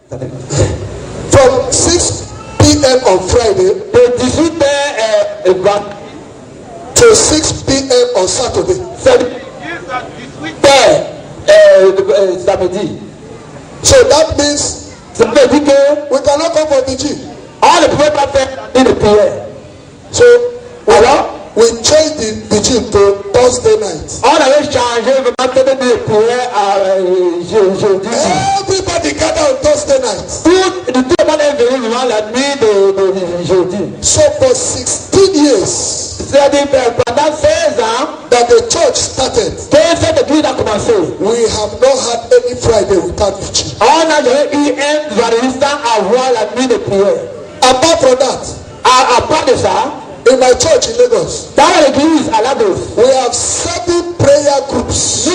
From 6 p.m. on Friday to 6 p.m. on Saturday. So that means we cannot come for vigil. All the people in the prayer. So we change the vigil to Thursday night. Everybody gather on Thursday night. So for 16 years that the church started, we have not had any Friday without vigil. Apart from that, in my church in Lagos, we have 7 prayer groups. 7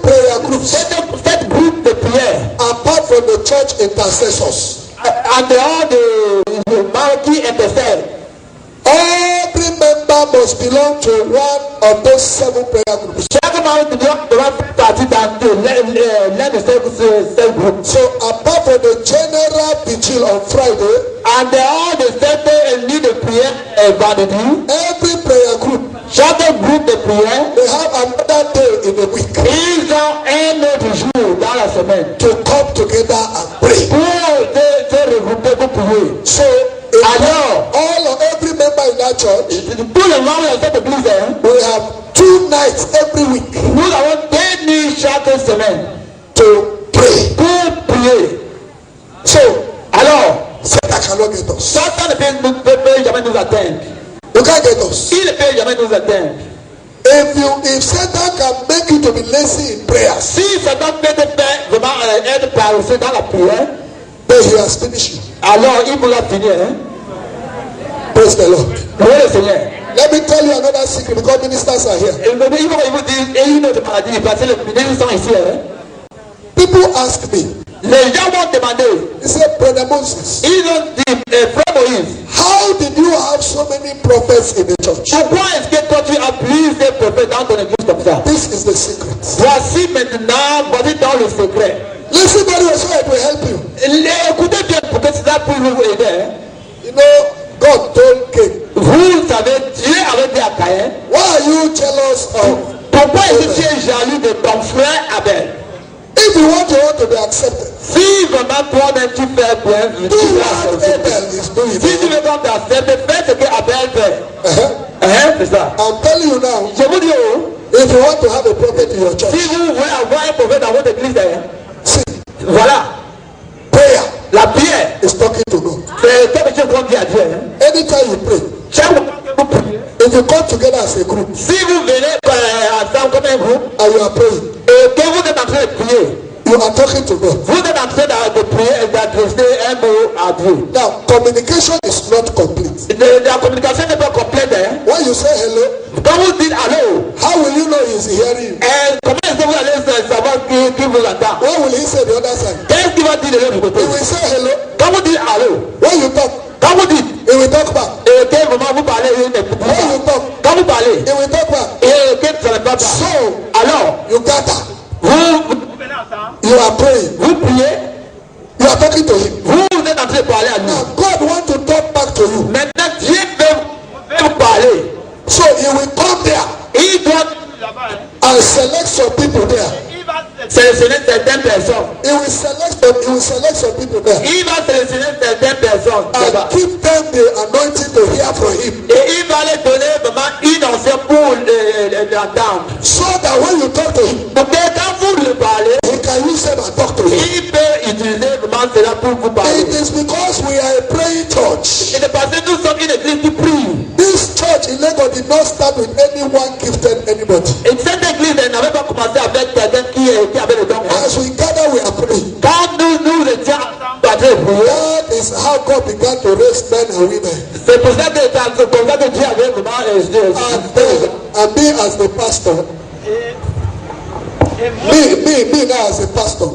prayer groups. Apart from the church intercessors. And all the mighty intercessors. Every member must belong to one of those 7 prayer groups. So apart from the general vigil on Friday, and all the Sunday need a prayer vanity. Every prayer group, they have another day in the week to come together and pray. So every member in that church, we have 2 nights every week to pray. So Satan cannot get us. You can't get us. If Satan can make you to be lazy in prayer, then he has finished you. Praise the Lord. Let me tell you another secret because ministers are here. People ask me, he said, Brother Moses, how did you have so many prophets in the church? This is the secret. Listen very well so it will help you. You know, God told Cain, why are you jealous of Abel? If you want to be accepted, do what Abel is doing. I'm telling you now, if you want to have a prophet in your church, see, prayer is talking to God. Anytime you pray, if you come together as a group and you are praying, you are talking to God. Now, communication is not complete. When you say hello, how will you know he is hearing you? What will he say the other side? He will say hello. When you talk, he will talk back. When you talk, he will talk back. So, you gather. You are praying. You are talking to him. Now God wants to talk back to you. So he will come there and select some people there. He will select some people there and give them the anointing to hear from him. So that when you talk to him, he can use them and talk to him. It is because we are a praying church. This church in Lagos did not start with anyone gifted anybody. As we gather, we are praying. That is how God began to raise men and women. And me as the pastor, me now as a pastor.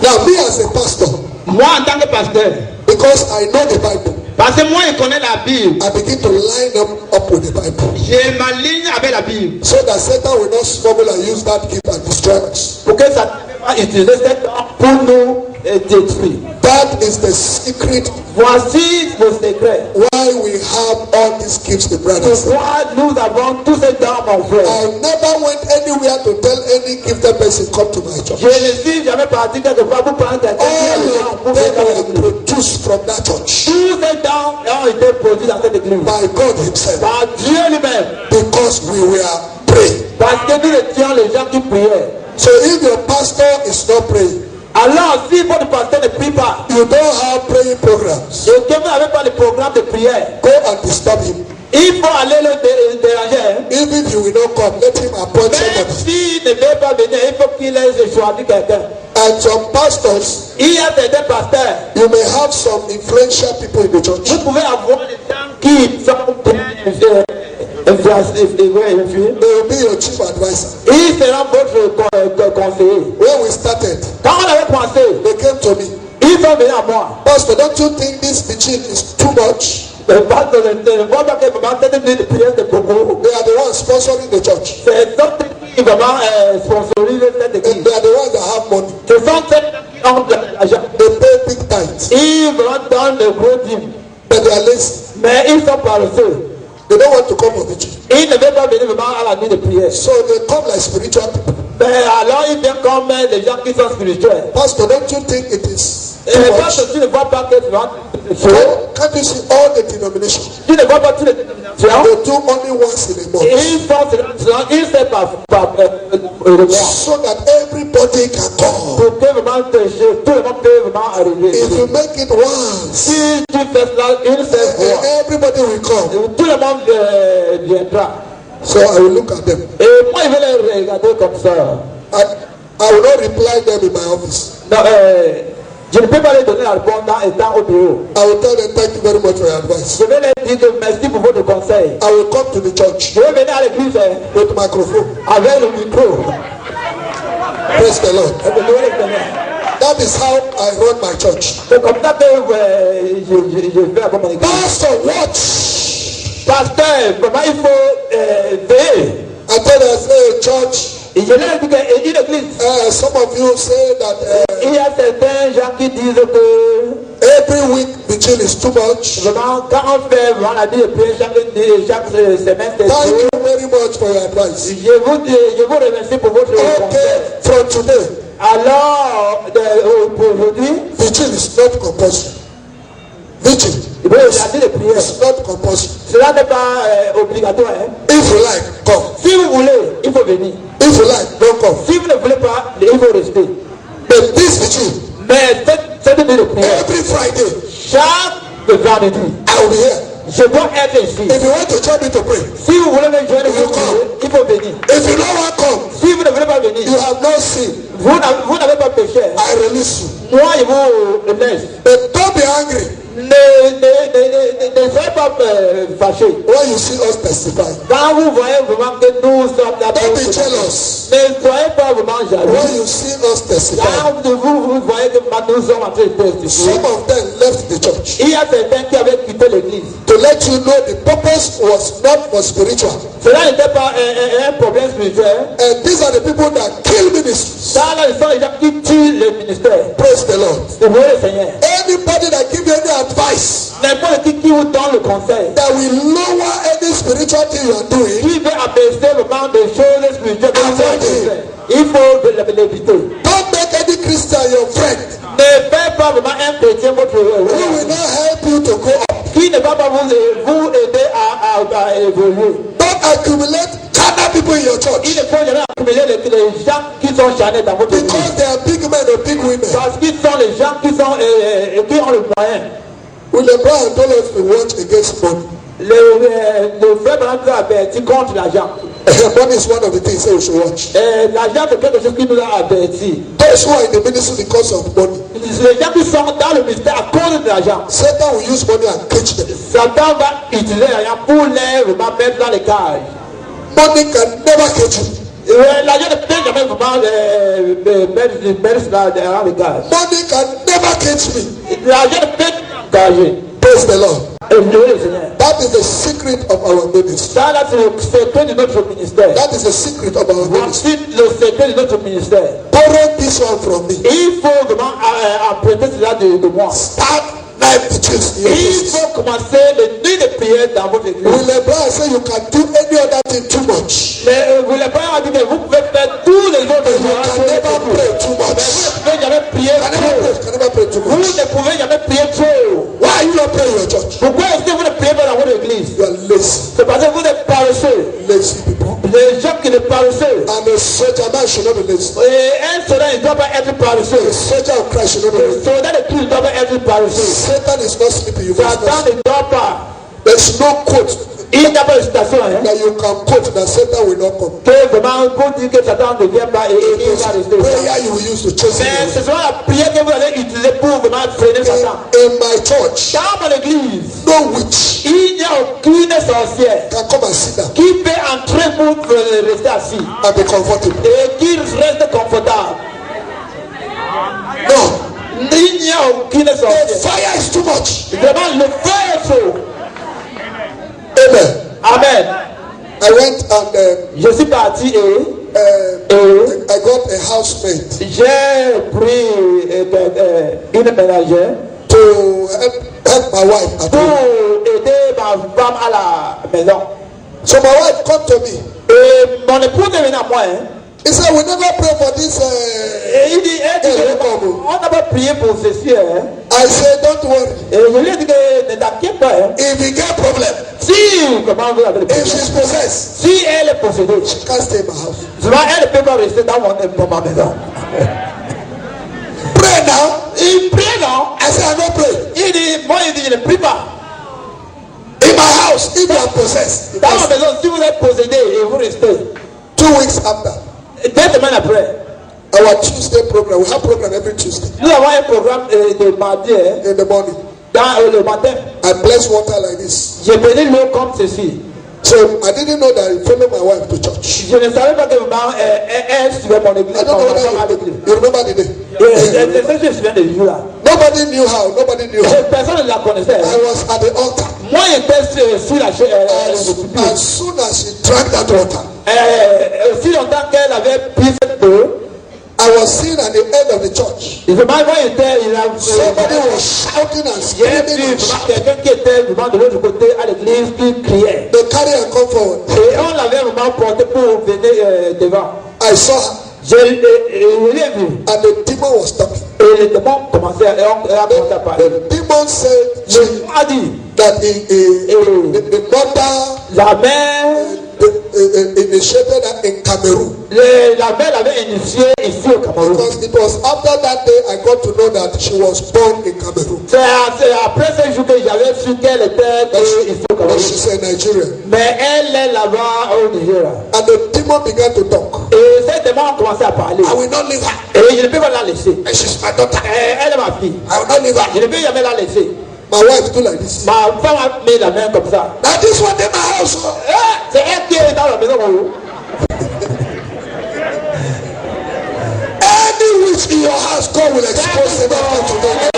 Now me as a pastor, moi en tant que pasteur, because I know the Bible. Parce que moi, je connais la Bible. I begin to line up with the Bible. Je m'aligne avec la Bible. So that Satan will not stumble and use that gift and destroy us. Pour que Satan utilise cette arme pour nous détruire. That is the secret. Voici le secret. Why we have all these gifts, the brothers. Pourquoi nous avons tous ces dons, mon frère? I never went anywhere to tell any gifted person come to my church. Je ne suis jamais parti quelque part pour prendre quelqu'un All of them were produced from that church. Tous ces dons ont été produits dans cette église. By God Himself. Par Dieu lui-même. Because we were praying. Parce que nous étions les gens qui priaient. So if your pastor is not praying, alors si votre pasteur ne prie pas, you don't have praying programs. et que vous n'avez pas de programme de prière, go and disturb him. Il faut aller le déranger. Even if he will not come, let him appoint Même somebody. s'il ne veut pas venir, il faut qu'il ait choisi quelqu'un. And some pastors, Il y a certains pasteurs. you may have some influential people in the church. Vous pouvez avoir des gens qui sont bien influencés. They will be your chief advisor. Ils seront votre conseiller. When we started, Quand on avait pensé, they came to me. ils sont venus à moi. Pastor, don't you think this teaching is too much? Le pasteur ne voit pas que vraiment cette nuit de prière de beaucoup. They are the ones sponsoring the church. C'est d'autres qui vraiment sponsorisent cette And église. they are the ones that have money. Ce sont ceux qui ont de l'argent. They pay big tithes. Ils vraiment donnent le gros dîme. But they are lazy. Mais ils sont paresseux. They don't want to come for preaching. Ils ne veulent pas venir vraiment à la nuit de prière. So they come like spiritual people. Mais alors ils viennent comme des gens qui sont spirituels. Pastor, don't you think it is Et too parce much? que tu ne vois pas que tu vas. Can't you see all the denominations? Tu ne vois pas toutes les dénominations. They do only once in a month. Ils font cela, ils se par le mois. So that everybody can come. Pour que vraiment tout le monde peut vraiment arriver. If you make it once, Si tu fais cela une seule fois, everybody will come. tout le monde viendra. So I will look at them. Et moi, je vais les regarder comme ça. I will not reply them in my office. Non, je ne peux pas les donner la réponse étant au bureau. I will tell them thank you very much for your advice. Je vais leur dire que merci pour votre conseil. I will come to the church Je vais venir à l'église with microphone. avec le micro. Praise the Lord. Et de louer le Seigneur. That is how I run my church. C'est comme ça que je fais avec mon église. Pastor, watch. Pasteur, vraiment il faut veiller. I tell us, hey, church. Et je leur dis qu'une église, Some of you say that il y a certains gens qui disent que every week vigil is too much. vraiment quand on fait vraiment la nuit de prière chaque semaine, c'est Thank trop. you very much for your advice. Je vous remercie pour votre conseil. Okay, from today, Alors, pour aujourd'hui, vigil is not compulsory. Vigil la nuit de prière, is not compulsory. cela n'est pas obligatoire. Hein. If you like, come. Si vous voulez, il faut venir. If you like, don't come. Si vous ne voulez pas, il faut rester. But this vigil, Mais cette nuit de prière, every Friday, chaque vendredi, I will be here. je dois être ici. If you want to join me to pray, Si vous voulez me joindre, il faut venir. if you don't want to come, Si vous ne voulez pas venir, you have not seen. vous n'avez pas péché. I release you. Moi, je vous laisse. But don't be angry Ne soyez pas fâchés. when you see us testify. Quand vous voyez vraiment que nous sommes là, Don't be jealous ne soyez pas vraiment when jaloux. you see us testify. Quand vous voyez que nous sommes en train de testifier, Some of them left the church il y a certains qui avaient quitté l'église. to let you know the purpose was not for spiritual. Cela n'était pas un problème spirituel. And these are the people that kill ministries. Ça, là, ce sont les gens qui tuent le ministère. Praise the Lord. C'est vrai, le Seigneur. Anybody that give you any advice N'importe qui vous donne le conseil, that will lower any spiritual thing you are doing, qui veut abaisser vraiment des choses spirituelles, il faut l'éviter. don't make any Christian your friend Ne faites pas vraiment un chrétien votre who will not help you to go up. qui ne va pas vous aider à évoluer. Don't accumulate carnal people in your church Il ne faut jamais accumuler les gens qui sont charnés dans votre église. because they are big men or big women. Parce qu'ils sont les gens qui ont le moyen. William Brown told us to watch against money. Le frère Branham nous a averti contre l'argent. Money is one of the things that we should watch. L'argent c'est quelque chose qui nous a averti. Those who are in the ministry because of money, Les gens qui sont dans le ministère à cause de l'argent. Satan will use money and cage them. Satan va utiliser l'argent pour les mettre dans les cages. Money can never cage you. L'argent ne peut jamais vraiment mettre dans les cages. Money can never cage me. L'argent ne peut Praise the Lord. That is the secret of our ministry. That is the secret of our ministry. Borrow this one from me. Start life teachings. Il faut commencer les nuits de prière dans votre église. Will Abraham say you can do any other thing too much? Mais vous Abraham a dit que vous pouvez faire tous les autres choses. You can never pray too much. Vous ne pouvez jamais prier trop. Vous ne pouvez jamais prier trop. Why are you not praying in your church? Pourquoi est-ce que vous ne priez pas dans votre église? You are lazy. C'est parce que vous êtes paresseux. Lazy people. Les gens qui sont paresseux. And a soldier man should not be lazy. Et un soldat ne doit pas être paresseux. A soldier of Christ should not be lazy. Le soldat de Christ ne doit pas être paresseux. Satan is not sleeping. You must Satan ne dort pas. There's no quote. Il n'y a pas de citation that you can quote that Satan will not come. Que vraiment pour dire que Satan ne vient pas et il va rester. Prayer you will use to chase him. Mais ce sera la prière que vous allez utiliser pour vraiment freiner Satan. In my church, dans mon église, no witch il n'y a aucune sorcière can come and sit down qui peut entrer pour rester assis and be comfortable. et qui reste confortable. No. Il n'y a aucune sorcière. The fire is too much. Vraiment, le feu est chaud. Amen. Amen. I went and Je suis parti et I got a housemaid j'ai pris une ménagère to help my wife at pour home. aider ma femme à la maison. So my wife come to me. Et mon épouse est venue à moi. He said, we never pray for this. Et il dit, on n'a pas prié pour ceci. I said, don't worry. Et je lui ai dit que ne t'inquiète pas. If you get problem, Si, comment vous avez le if she's possessed, si elle est possédée, she can't stay in my house. elle ne peut pas rester dans ma maison. Pray now. Il prie, non? I said, I don't pray. Il dit, moi, il dit, je ne prie pas. In my house, if you are possessed. Dans ma maison, si vous êtes possédé et vous restez. 2 weeks after. 2 semaines après. Our Tuesday program, we have program every Tuesday. Nous avons un programme de mardi. In the morning. Dans le matin. I bless water like this. J'ai béni l'eau comme ceci. So I didn't know that I follow my wife to church. Je ne savais pas que maman elle suivait mon église. I don't know whether you remember the day. Je me souviens de jour là. Nobody knew how. Nobody knew how. Personne ne la connaissait. I was at the altar. Moi j'étais sur la as soon as she drank that water. Si longtemps qu'elle avait pris cette eau. I was sitting at the end of the church. Somebody was shouting and screaming. Quelqu'un qui était vraiment de l'autre côté à l'église qui criait. They carry and come forward. Et on l'avait vraiment porté pour venir devant. I saw her. Je l'ai vu. And the demon was talking. Et le démon commençait à parler. The demon said a dit that the mother, la mère, initiated that in Cameroon. La mère l'avait initié ici au Cameroun. Because it was after that day I got to know that she was born in Cameroon. C'est après ce jour que j'avais su qu'elle était ici au Cameroun. But she's a Nigerian. Mais elle est là-bas au Nigeria. And the demon began to talk. Et cet démon a commencé à parler. I will not leave her. Et je ne peux pas la laisser. And she's my daughter. Elle est ma fille. I will not leave her. Je ne peux jamais la laisser. My wife do like this. Ma femme a mis la main comme ça. Now this one in my house. C'est elle qui est dans la maison. Any witch in your house, God will expose them after today.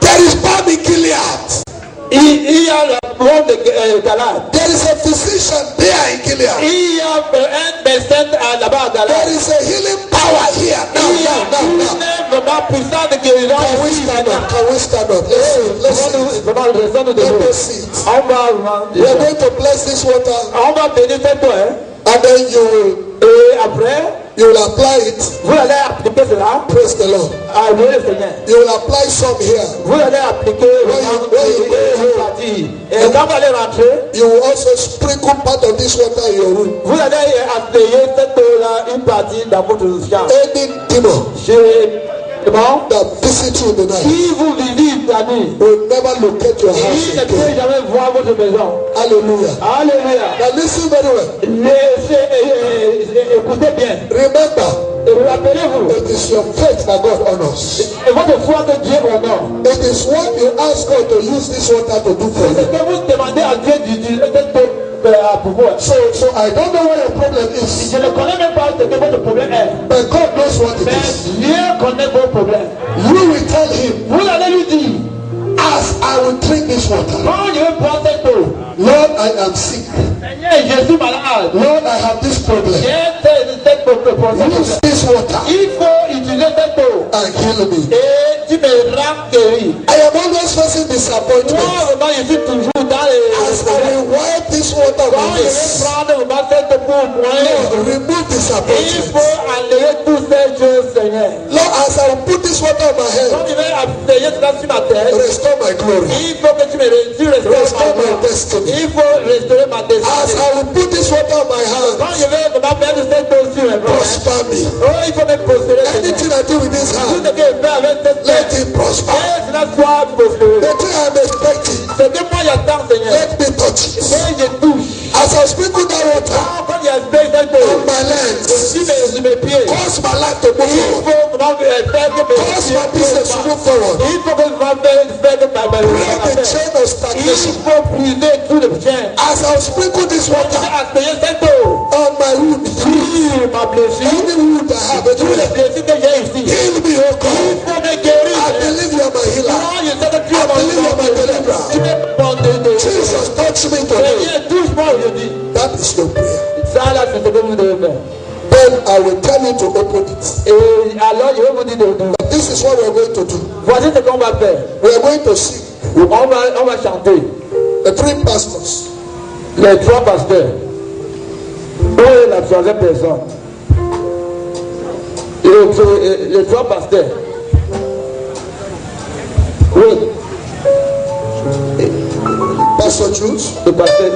There is balm in Gilead. Il y a le monde de Galade. There is a physician there in Gilead. Il y a un médecin là-bas à Galade. There is a healing power here. Now. Can we stand up? Can we stand up? Listen. Let me see it. We are going to bless this water. And then you will apply it. Vous allez appliquer cela. Praise the Lord. You will apply some here. Vous allez appliquer et quand vous allez rentrer, you will also sprinkle part of this water in your room. Vous allez appliquer cette eau-là une partie dans votre chambre. Any demon that visit you in the night, qui vous visite la nuit, will never locate your house. Il ne peut jamais voir votre maison. Hallelujah. Alléluia. Now listen very well. Écoutez bien. Remember, et rappelez-vous, it is your faith that God honors. Et votre foi que Dieu honore. It is what you ask God to use this water to do for you. C'est que vous demandez à Dieu d'utiliser cette eau à pouvoir. So I don't know what your problem is. Je ne connais même pas ce que votre problème est. But God knows what it Mais is. Dieu connaît vos problèmes. You will tell him, vous allez lui dire, as I will drink this water, quand je vais boire cette eau, Lord, I am sick. Seigneur, je suis malade. Lord, I have this problem. Cette Use this water il faut utiliser cette eau and heal me. et tu me rends guéri. I am always facing disappointment. Moi, vraiment, je suis toujours dans les... As I will wipe this water Quand with je vais this, prendre vraiment cette eau pour moi, Lord, remove il disappointment. faut enlever toutes ces choses, Seigneur. Lord, as I will put this water on my head, Quand je vais appuyer cela sur ma tête, restore my glory. il faut que tu restaures Restore ma my gloire. destiny. Il faut restaurer ma As destinée. I will put this water on my hand, Quand je vais vraiment mettre cette eau sur mes bras, prosper me. oh, il faut me prospérer, Seigneur. Anything I do with this Tout hand, ce que je fais avec cette let tête, it prosper. que cela soit prospéré. The thing I'm expecting, Ce que moi j'attends, Seigneur, let me touch it. que je touche. As I sprinkle that water Quand j'espère cette eau, on my legs, sur mes pieds, cause my life to il move forward. faut vraiment faire que mes Cause pieds my business to move forward. il faut que je faire que ma Break the chain of il stagnation. faut briser tout le chaîne. As I sprinkle this Quand je water vais appuyer cette eau on my wound, sur ma blessure, any wound I have, tous les blessures que j'ai ici, heal me, oh il God. faut me guérir. I believe you are my healer. Moi, je sais que tu es I believe you are my deliverer. tu es mon de Jesus, touch me today. Seigneur, touche-moi aujourd'hui. That is your prayer. Ça là, c'est ce que vous devez faire. Then I will tell you to open it. Et alors, je vais vous dire de This is what we are going to do. voici ce qu'on va faire. We are going to sing. On va chanter. The three pastors. Les trois pasteurs. Où est la troisième personne? Les trois pasteurs. Oui. Pastor Jules. Le pasteur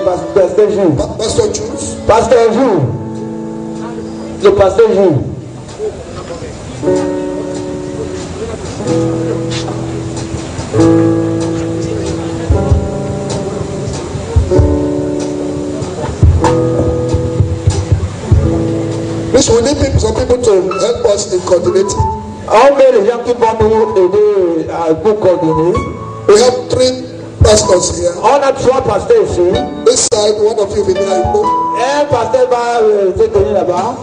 Jules. Pastor Jules. Pasteur Jules. Le pasteur Jules. Please, we need some people to help us in coordinating. On met les gens qui vont nous aider pour coordonner. We have three pastors here. On a trois pasteurs ici. This side, one of you will be there. Un pasteur va se tenir là-bas.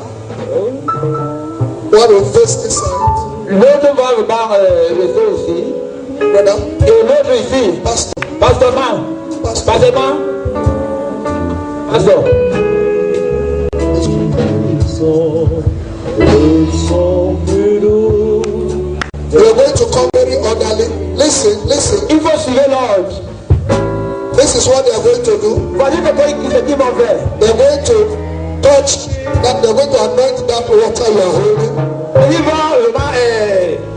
One will face this side. L'autre va rester ici. Brother. Et l'autre ici. Pastor. Pasteur Man. Pasteur Man. Pasteur. We are going to come very orderly. Listen. Il faut suivre l'ordre. This is what they are going to do. Voici ce qu'ils vont faire. They are going to touch that. They are going to anoint that water you are holding. Ils vont vraiment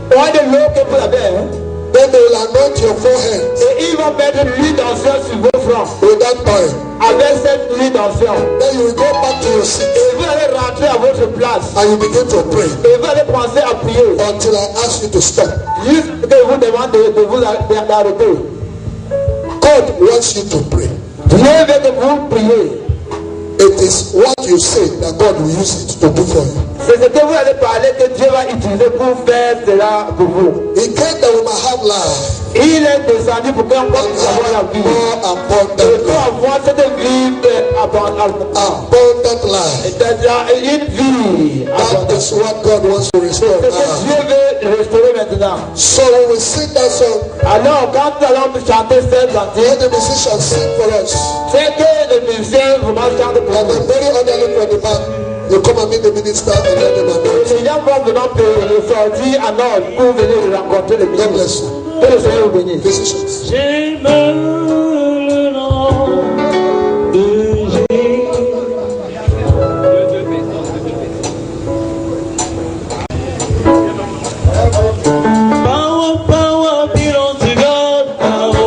prendre de l'eau que vous avez. Then they will anoint your forehead Et ils vont mettre l'huile d'onction sur vos fronts. with that oil. Avec cette huile d'onction. Then you will go back to your seat Et vous allez rentrer à votre place. and you begin to pray Et vous allez penser à prier. until I ask you to stop. Juste que vous demandez de vous arrêter. God wants you to pray. Dieu veut que vous priez. It is what you say that God will use it to do for you. C'est ce que vous allez parler que Dieu va utiliser pour faire cela pour vous. He came that we might have life Il est descendu pour qu'on puisse avoir la vie. more Et abundant pour life. avoir cette vie abondante. Abundant life. C'est-à-dire une vie That abondante. is what God wants to restore C'est ce que now. Dieu veut restaurer maintenant. So when we sing that song, Alors quand nous allons chanter cette chantier, let the musicians sing for us. c'est que les musiciens vraiment chantent pour And nous. then very orderly from the back, you come and meet the minister and let them anoint. Les gens vont vraiment sortir en ordre pour venir rencontrer le God ministre. bless you. Que le Seigneur vous bénisse. Musicians. J'aime le nom de Jésus. Power belongs to God. Power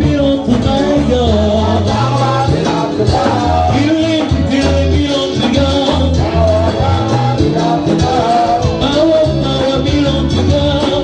belongs to my God. Healing belongs to God. Power belongs to God.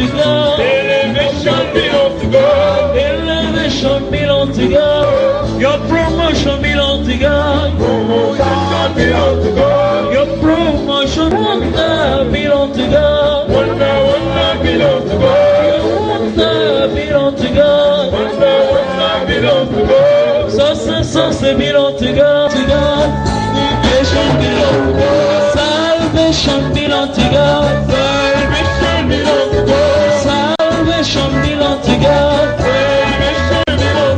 to God. Elevation belongs to God. Elevation belongs to God. Your promotion belongs to God. Promotion belongs to God. Your promotion belongs to God. Wonder belongs to God. Your wonder belongs to God. Wonder belongs to God. Success belongs to God. To God. Salvation belongs to God. Salvation belongs to God. Salvation belongs to God. Salvation belongs to God.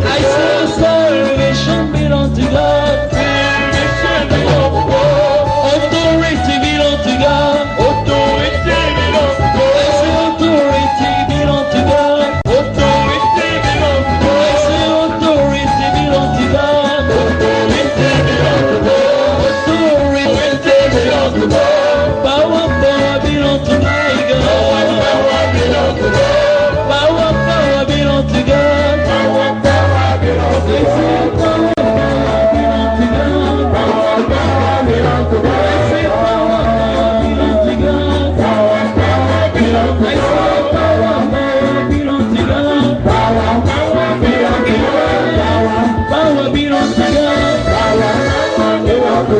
I say salvation belongs to God. Salvation belongs to God. Authority belongs to God. Authority belongs to God. I say authority belongs to God. Authority belongs to God. I say authority belongs to God. Authority belongs to God. Authority belongs to God. Power belongs to my God. Power belongs to God. Power belongs to God. Power belongs to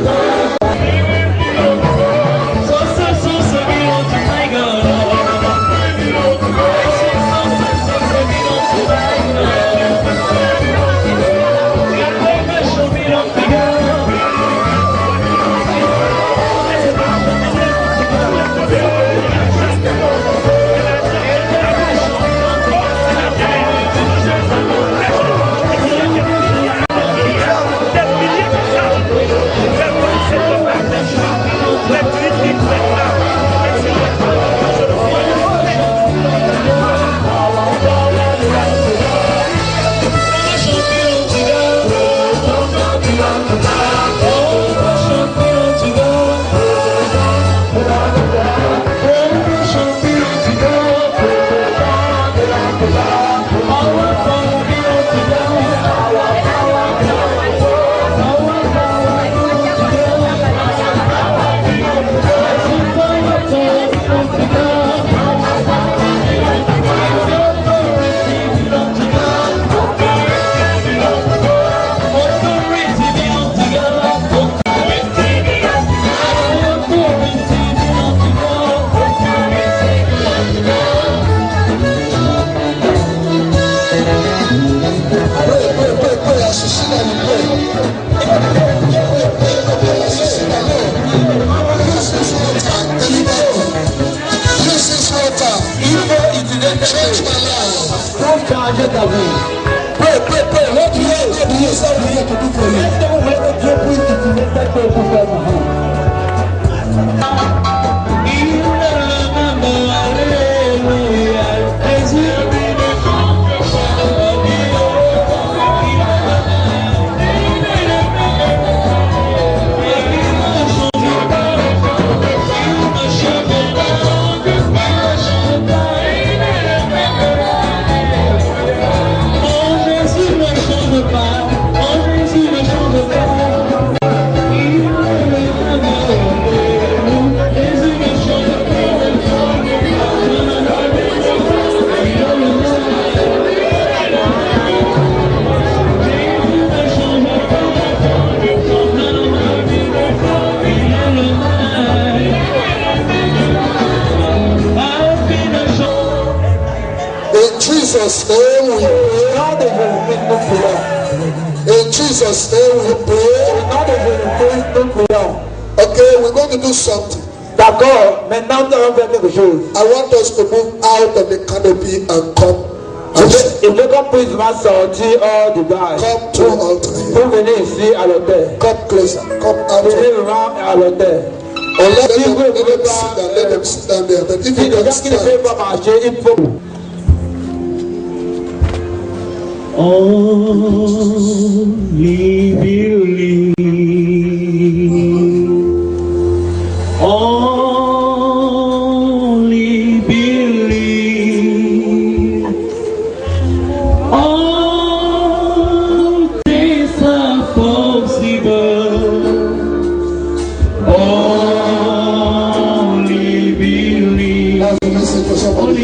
God. Jesus' name we pray. In Jesus' name we pray. Okay, we're going to do something. D'accord, maintenant nous allons faire quelque chose. I want us to move out of the canopy and come. Il veut qu'on puisse sortir hors du bar. Come to the altar. Pour venir ici à l'autel. Come closer. Come out. Venez vraiment à l'autel. Or let them sit down there. But if you don't stand, only believe, only believe, all things are possible, only believe, only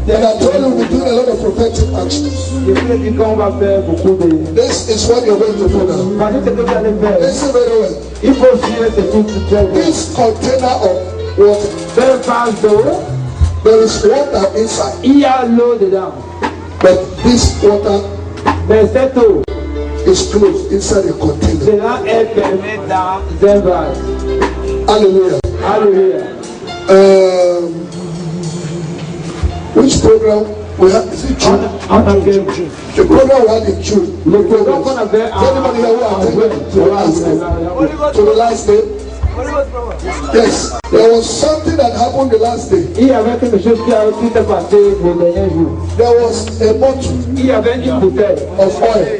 And I told you we're doing a lot of prophetic actions. This is what you're going to do now. Listen very well. This container of water, there is water inside. But this water is closed inside a container. Hallelujah. Hallelujah. Which program we have? Is it June? The program we had in June. Anybody here who attended to the last day? Yes, there was something that happened the last day. There was a bottle of oil.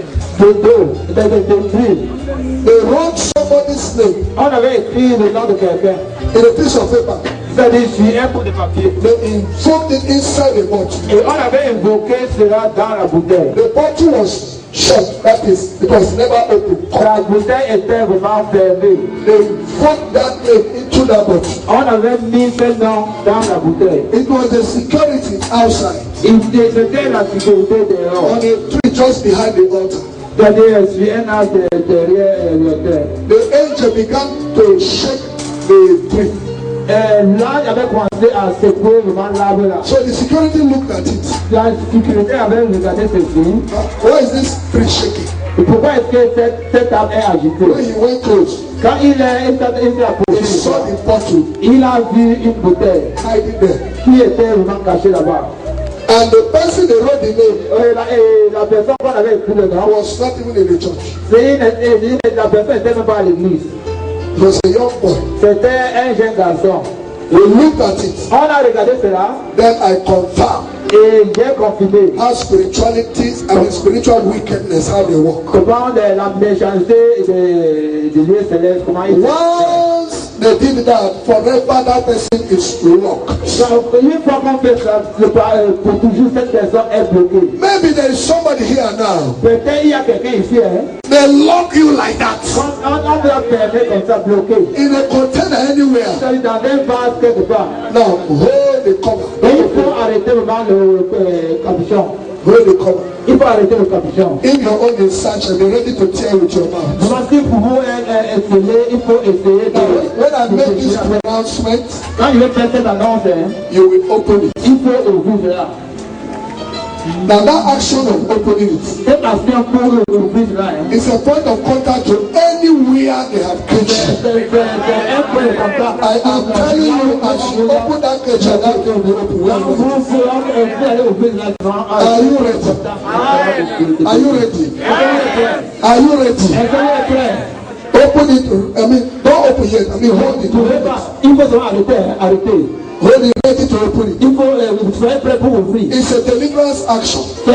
They wrote somebody's name in a piece of paper. They invoked it inside the bottle. The bottle was shut, that is, it was never opened. They invoked that name into that bottle. It was the security outside. C'était la sécurité dehors. On a tree just behind the altar. C'est-à-dire, sur un arbre derrière l'autel. The angel began to shake the tree. Là, il avait commencé à secouer vraiment l'arbre là. So the security looked at it. La sécurité avait regardé ceci. Why is this tree shaking? Et pourquoi est-ce que cet arbre est agité? When he went close, Quand il s'est he approché, saw the bottle il a vu une bouteille hiding there. qui était vraiment cachée là-bas. And the person they wrote the name Et la personne qu'on avait écrit le nom, was not even in the church. la personne n'était même pas à l'église. He was a young boy. C'était un jeune garçon. We looked at it. On a regardé cela Then I confirmed et j'ai confirmé how spirituality and spiritual wickedness, how they work. comment la méchanceté des lieux célestes, comment ils Once they did that, forever that person is locked. Une fois qu'on fait ça, pour toujours cette personne est bloquée. Maybe there is somebody here now. Peut-être il y a quelqu'un ici, hein? They lock you like that. On doit permettre comme ça, bloqué. In a container anywhere. C'est dans un vase quelque part. Now, hold the cover. Et il faut arrêter vraiment le capuchon. Hold the cover. Il faut arrêter le capuchon. In your own research, and be ready to tear with your mouth. Si pour vous essayer, il faut essayer de... When I make this pronouncement, Quand il est fait cette annonce, you will open it. il faut ouvrir cela. Now that action of opening it Cette action pour ouvrir cela, is a point of contact to anywhere they have caged. c'est un point de contact. I am telling you, as you open that cage, that door will open. Quand vous allez ouvrir cela, Are you ready? Are you ready? Are you ready? Open it. I mean, don't open yet. I mean, hold it. Il faut seulement arrêter. Hold it, ready to open it. Il faut vous soyez prêt pour ouvrir. It's a deliverance action. C'est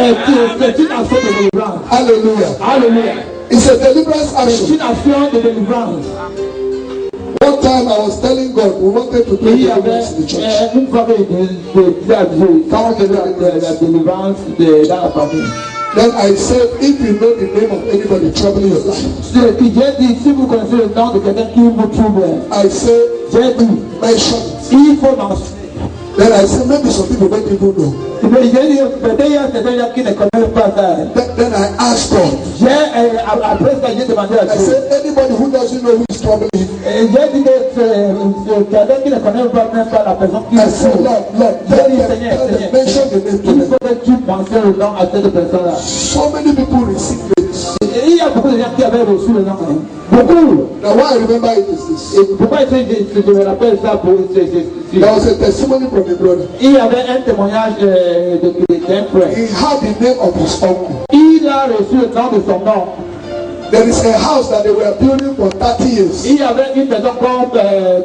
une action de délivrance. Hallelujah. Alléluia. It's a deliverance C'est action. une action de délivrance. One time I was telling God we wanted to do Il y avait deliverance in the church. une fois que je disais à Dieu, quand on fait la délivrance dans la famille. Then I said, if you know the name of anybody troubling your life, J'ai dit, si vous connaissez le nom de quelqu'un qui vous trouble, I said, j'ai dit, mention it. il faut mentionner. Then I said, maybe some people don't even know. Mais j'ai dit, peut-être il y a certains gens qui ne connaissent pas ça. Then I asked God. Après ça, j'ai demandé à I Dieu. said, anybody who doesn't know who is troubling him. J'ai dit que quelqu'un qui ne connaît pas même pas la personne qui I said, Lord, J'ai dit, Seigneur, mention the name to il them. faut que tu penses le nom à cette personne-là. So many people receive it. Et il y a beaucoup de gens qui avaient reçu le nom. Beaucoup. Now, why I remember it is this. Et pourquoi je me rappelle ça pour There was a testimony from a brother. il y avait un témoignage d'un frère. He had the name of his uncle. Il a reçu le nom de son nom. There is a house that they were building for 30 years. Il y avait une maison qu'on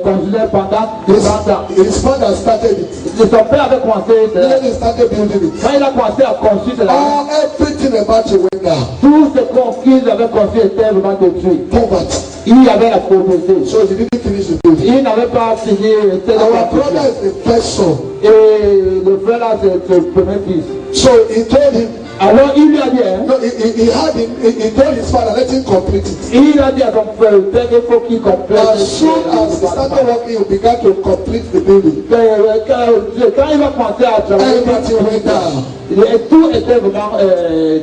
construisait pendant 20 ans. His father started it. Son père avait commencé. Then he started building it. Quand il a commencé à construire cela, Everything about it went down. tout ce qu'ils avaient construit était vraiment détruit. Poverty. Il y avait la pauvreté. So he didn't finish the building. Il n'avait pas fini. Our brother is the first son. Et le frère là, c'est le premier fils. So he told him, Alors il lui a dit, hein, no, he told his father, let him complete it. il a dit à son frère, il faut qu'il complète. As soon as he started working, he began to complete the building. Quand il va commencer à travailler, Everything went down. tout était vraiment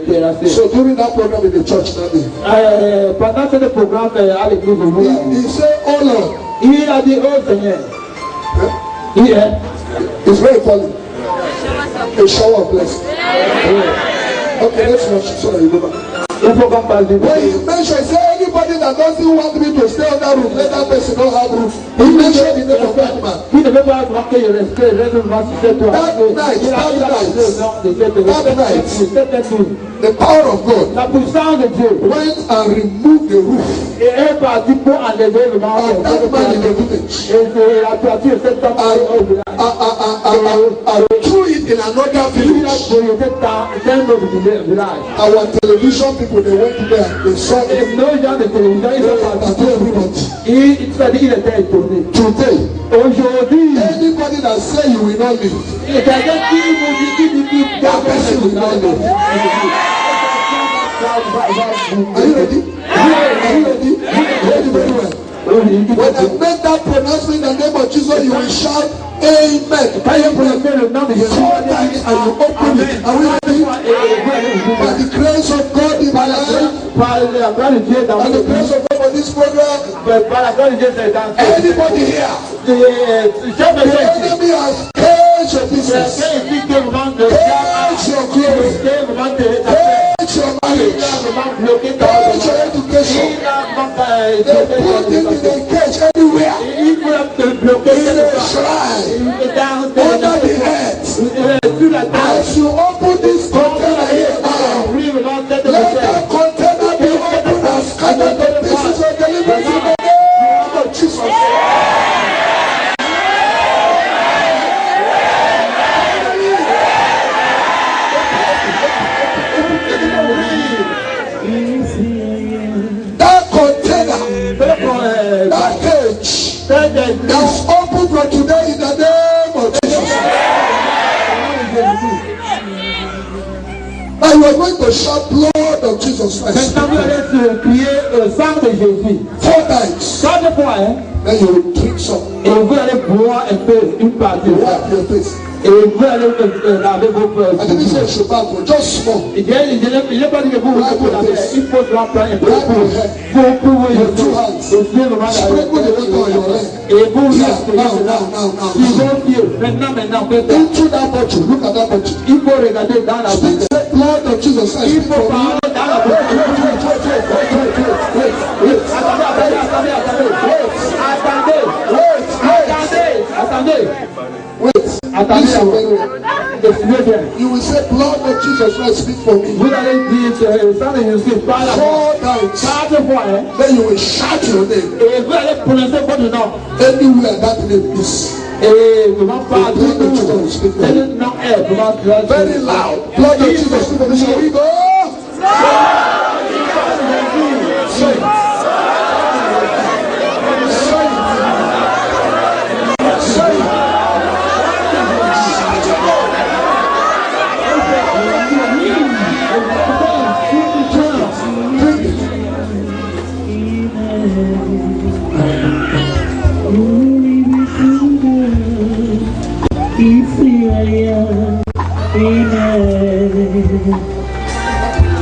terrassé. So during that program in the church that day, Pendant ce programme à l'église de Lula, he said, oh Lord, il a dit, oh Seigneur, it's very funny. A shower of blessing. Okay, let's watch it so that you go back. il faut qu'on parle du When he mentioned, he said, anybody that doesn't want me to stay on that roof, let that person not have roof. He mentioned the name of that man. Il ne veut pas voir que je reste vraiment sur cette toile. The power of God La puissance de Dieu went and removed the roof. et est parti pour enlever le mal. And that man in the village Et la toiture cette table au village. threw it in another Il a village. projeté dans un autre village. Our television people, they went there, they saw Et it. nos gens de télévision, ils sont And partis. told everybody, Il était étonné. today, Aujourd'hui, anybody that say you will not live, il y a quelqu'un qui vous dit that person will not live. Are you ready? Are you ready? Ready very well. When I make that pronouncement in the name of Jesus, you will shout, Amen. Quand il prononce le nom de Jésus, Four times and you open it. Are we ready? By the grace of God in my life, and the grace of God for this program, anybody here, the enemy has caged your business, caged your glory, caged your marriage, caged your education. They put it in a cage anywhere, in a shrine, under the earth. As you open this container here now, let that container be open and scattered to pieces of deliverance in the name of Jesus. That container, that cage, is open from today in the name of Jesus. Now you are going to shout blood of Jesus Christ 4 times. Then you will drink some. You wipe your face. I didn't say you should back, but just small. Wipe your face. Wipe your head. Your 2 hands. Sprinkle the water on your leg. Now. Into that bottle. Look at that bottle. Speak the blood of Jesus Christ. Wait. You will say blood of Jesus Christ speak for me. 4 times. Then you will shout your name. Anywhere that name is. Very loud. Blood of Jesus speak for me. Shall we go? Glory be to God. Easy I am. Amen.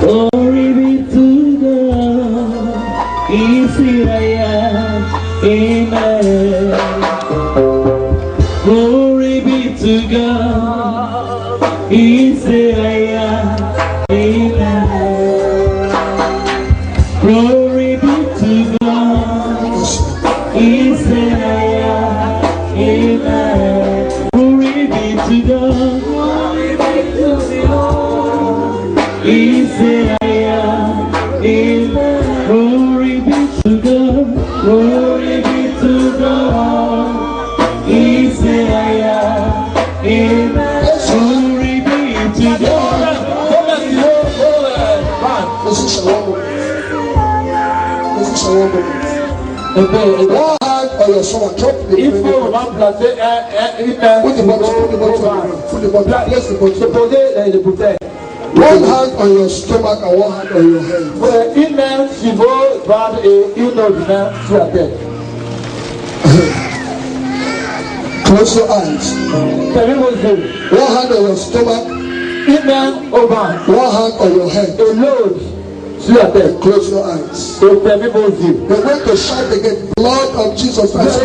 Glory be to God. Easy I am. Amen. Glory be to God. Easy I am. Amen. Glory be to God. Easy I am, amen. Glory be to God, glory be to God. Easy I am, amen. Glory be to God. Listen, one hand on your stomach, drop the Il faut vraiment placer une main. Put the bottle, place the bottle. Poser les bouteilles. One hand on your stomach and one hand on your head. Une main sur vos ventres et une autre main sur la tête. Close your eyes. Fermez vos yeux. One hand on your stomach. Une main au ventre. One hand on your head. Et l'autre sur la tête. Close your eyes. Et fermez vos yeux. You're going to shout again, blood of Jesus Christ.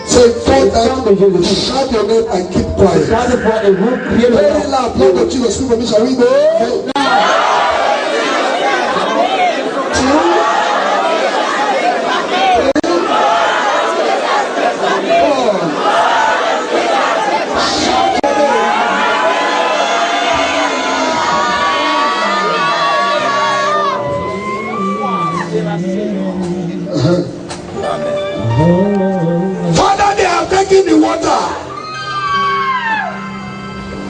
Say 4 times, shout your name and keep quiet. Very loud, blood of Jesus, speak for me. Shall we go? Father, they are taking the water.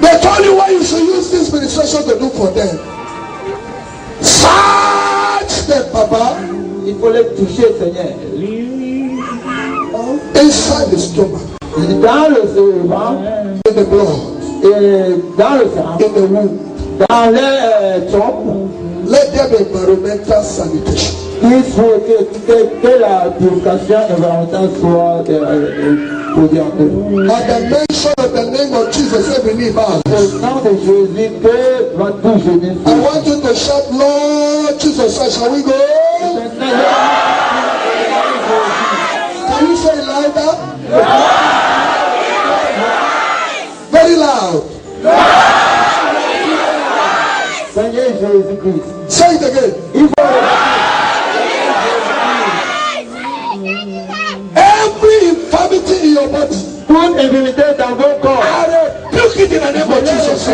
They told you what you should use this ministration to do for them. Search them, Papa. Il faut les toucher, Seigneur. Inside the stomach. Dans le ventre. In the blood. Et dans le sang. In the womb. Dans les trompes. Let there be environmental sanitation. Il faut que la purification environnementale soit posée en eux. At the mention of the name of Jesus, every knee bows. Au nom de Jésus, que va tout genou. I want you to shout, Lord Jesus, shall we go? Can you say it louder? Very loud. Seigneur Jésus-Christ. Say it again. Every infirmity in your body, Toute infirmité dans vos corps, I rebuke it in the name of Jesus.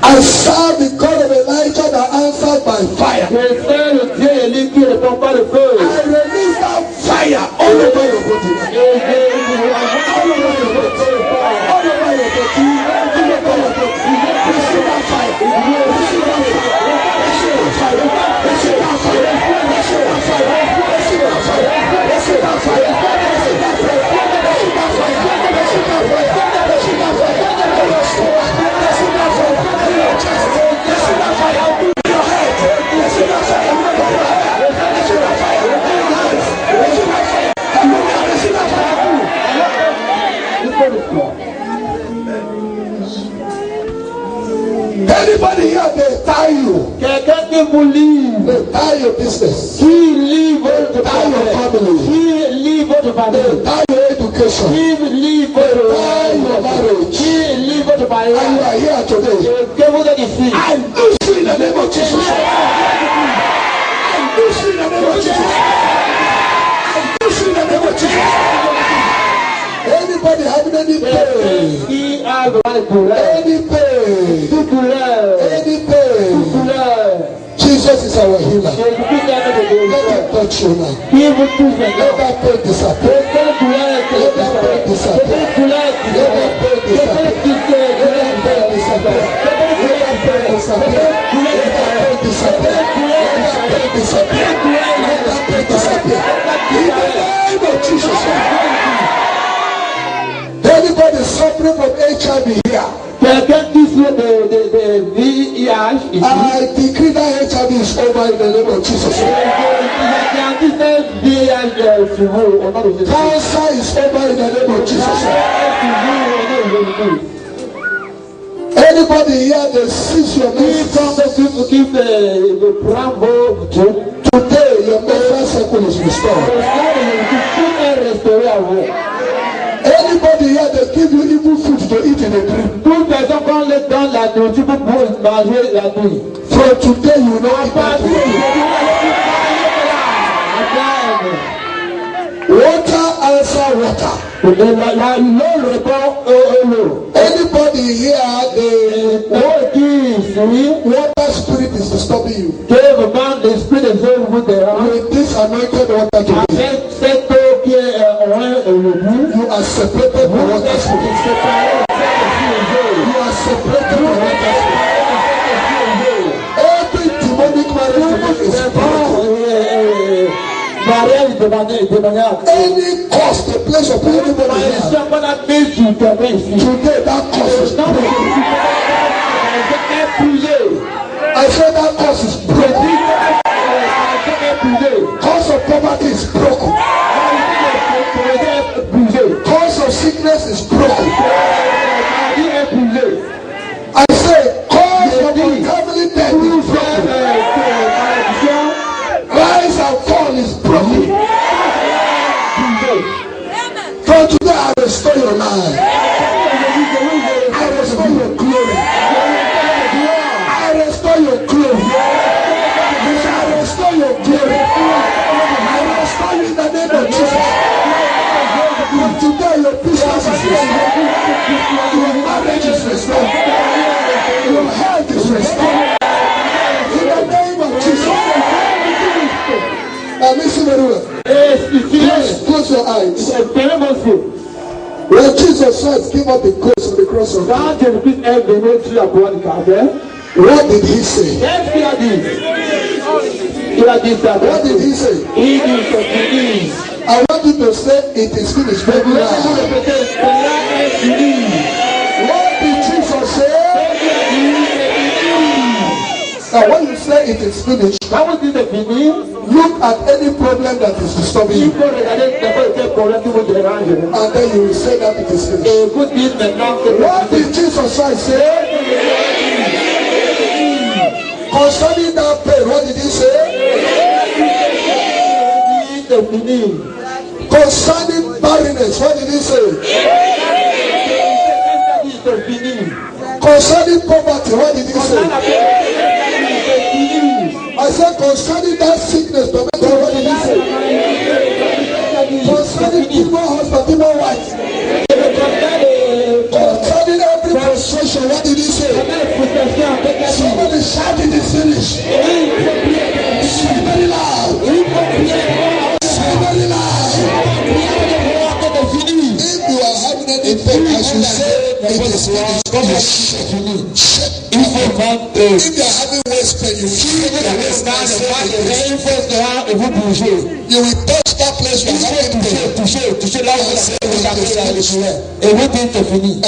I serve the God of Elijah that answered by fire. je sais le Dieu Élie qui ne répond pas le feu. I release that fire all over your body. Et je All over your body. All over your body. All over your body. Receive that fire. Receive that fire. Receive that fire. Receive that fire. Receive that fire. Receive that fire. Receive that fire. Receive that fire. Receive that fire. Receive that fire. Receive that fire. Receive that fire. Receive that fire. In your chest. Receive that fire. In your head. Receive that fire. In your head. Receive that fire. In your hands. Receive that fire. Receive that fire. Anybody here, they tie you. quelqu'un qui vous livre, They tie your business. qui livre votre Tie your famille, family. qui livre votre famille, Tie your education. qui livre Tie your marriage. qui livre votre And you mariage. are here today. Que vous êtes ici. I loose you in the name of Jesus. I loose you in the name of Jesus. I loose you in the name of Jesus. Anybody having any pain? Qui a besoin de douleur, Any pain? toute douleur, Any pain? douleur, Jesus is our healer. Jésus-Christ est notre Let guérisseur. him touch you now. Qui vous touche Let maintenant. that pain disappear. Quelle douleur est Let that pain disappear. Quelle douleur est Let that pain disappear. Let that pain disappear. Let that pain disappear. Let that pain disappear. Let that pain disappear. Let that pain disappear. In the name of Jesus. Anybody suffering from HIV here? Quelqu'un qui souffre de VIH ici. I decree that HIV is over in the name of Jesus. Cancer is over in the name of Jesus. Anybody here that sees your menstruation, today your menstrual cycle is restored. Anybody here that give you evil food to eat in a dream, Toute personne qu'on les donne la nourriture pour manger la nuit. from today you will not eat that food. Water answer water. L'eau répond l'eau. Anybody here, the L'eau qui ici, water spirit is disturbing you. que vraiment l'esprit des eaux vous dérange. With this anointed water today, Avec cette eau qui est aujourd'hui, you are separated from water spirit. You are separated from water spirit. Every demonic marriage is broken. mariage démoniaque. Any curse they place upon anybody here, Malédiction qu'on a mise sur quelqu'un ici. today that curse is Non, mais broken. c'est épuisé. I said that curse is broken. Curse of poverty is broken. Curse of sickness is broken. I say curse of untimely death is broken. Rise and fall is broken. From today I restore your life. I restore your glory. I restore your glory. I restore your glory. I restore you in the name of Jesus. From today your business is restored. Your marriage is restored. Your health is restored. In the name of Jesus. Now listen very well. Close your eyes. When Jesus Christ came up the cross on the cross of God, what did he say? What did he say? I want you to say it is finished. Very loud. What did Jesus say? Now when you say it is finished, Quand vous dites fini, look at any problem that is disturbing il you. faut regarder quel problème qui vous dérange. And then you will say that it is finished. Et vous dites maintenant que What did Jesus Christ say? Concerning that pain, what did he say? c'est fini. Concerning barrenness, what did he say? C'est fini. Concerning poverty, what did he say? I said concerning that sickness, what did he say? Concerning people husband, people wife. Concerning every frustration, what did he say? Somebody shout it is finished. Say very loud. Say very loud. If you are having any pain, I should say it is finished. If you are having waist pain, you will feel the waist pain. You will touch that place you are having pain. Toucher là où Everything is finished.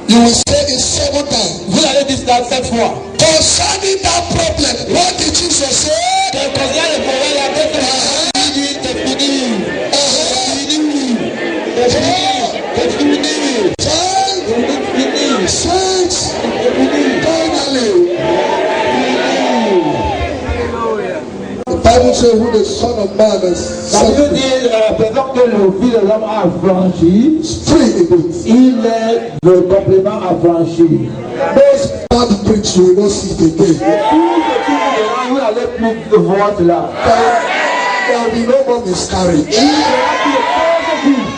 You will say it 7 times. Vous allez dire ça 7 fois. Concerning that problem, what did Jesus say? The Bible says who the Son of Man has Ça veut dire présent que le Fils de l'homme a affranchi, free indeed. il est le complément affranchi. Those bad pricks you will not see it again. Tout ce qui vous n'allez plus voir cela. There will be no more miscarriage. Il y aura plus de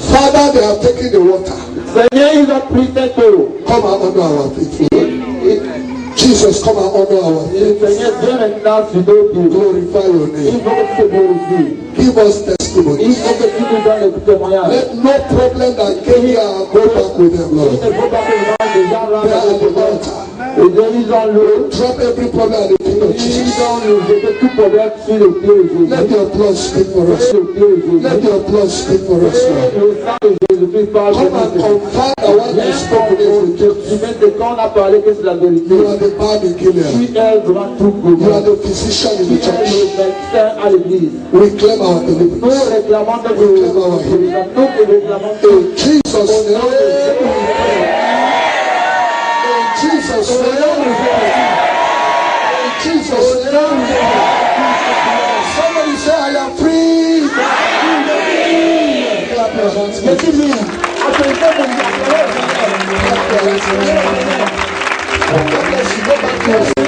Father, they have taken the water. Seigneur, ils ont pris cette eau. Come and honor our faith. Jesus, come and honor our faith. Seigneur, viens maintenant sur nos pieds. Glorify your Il name. faut que tu te glorifies. Give us Il testimony. faut que tu nous donnes le témoignage. Let no problem that came here go back with them, Il Lord. ne faut pas que les gens They are at the altar. et délisons-le. Drop every problem at the feet of Jesus. Délisons-le. Jeter tout problème sur le pied de Jésus. Let your blood speak for us. Sur le pied de Jésus. Let your blood speak for us, Lord. Le sang de Jésus-Christ parle de Come and nous. confirm that what is spoken is the truth. Tu mets de quand on a parlé que c'est la vérité. You are the balm killer. Tu es le grand tout pour You are nous. the physician in Tu the es church. le médecin à l'église. We claim our Nous deliverance. réclamons de vous. Nous réclamons de In Jesus' name. In Jesus' name. In Jesus' name. Somebody say, I am free. Clap your hands. Clap your hands. God bless you. Go back to your seat.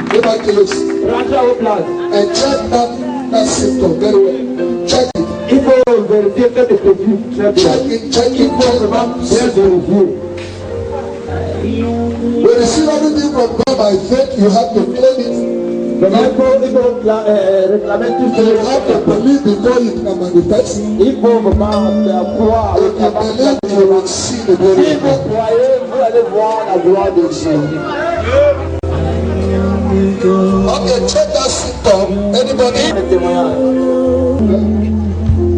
Go back to your seat. And check that symptom very well. Check it. Il faut vérifier que les pépites très bien. Check it. Check Il it. faut vraiment bien vérifier. We receive everything from God by faith. You have to claim it. Donc il faut réclamer tout ce You have to believe before you can manifest. il faut vraiment croire. If you believe, you will see the Si glory of vous God. croyez, vous allez voir la gloire de Dieu. Okay, check that symptom. Anybody? Le témoignage.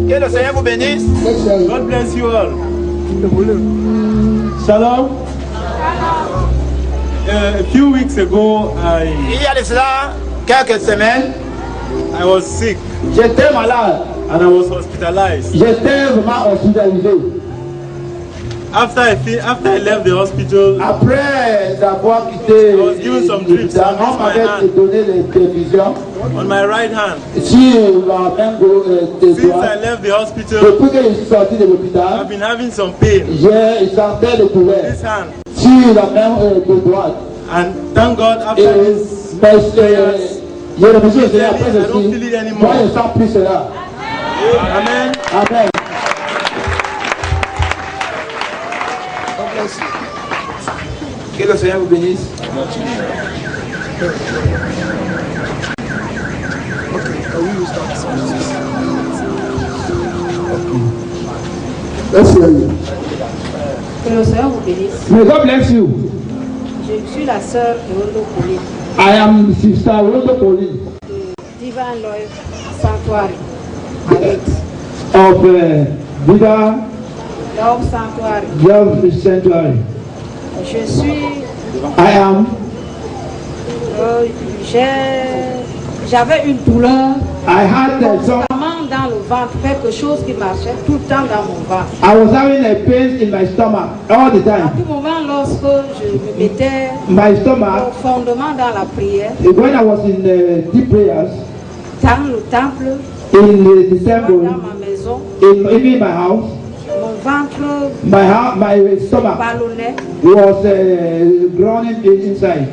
Que le Seigneur vous bénisse. Let's hear it. God bless you all. Shalom. A few weeks ago, Il y a de cela quelques semaines, I was sick J'étais malade. and I was hospitalized. J'étais vraiment hospitalisé. After I left the hospital, Après avoir quitté I was given some drips l'hôpital, on on my m'avait hand. donné les télévisions on my right hand, sur la main de since I droite. left the hospital, Depuis que je suis sorti de I've l'hôpital, been having some pain j'ai senti le douleur this hand. sur la main de droite. And thank God, Et after this, mais je remercie le Seigneur après I don't feel it ceci. anymore. Moi, je ne sens plus cela. Amen. Amen. God bless you. que le Seigneur vous bénisse. Let's hear you. Que le Seigneur vous bénisse. May God bless you. Je suis la sœur Ewondo Pauline I am Sister Rondo Pauline de Divine Life Sanctuary. Avec of Vida Love Sanctuary. Love Sanctuary. Je suis. I am. J'avais une douleur. I had some. Constamment dans le ventre, quelque chose qui marchait tout le temps dans mon ventre. I was having a pain in my stomach all the À time. tout moment, lorsque je me mettais My stomach, profondément dans la prière, when I was in deep prayers, dans le temple, in the dans temple, ma maison, even in my house, mon ventre my stomach ballonnait. was groaning inside.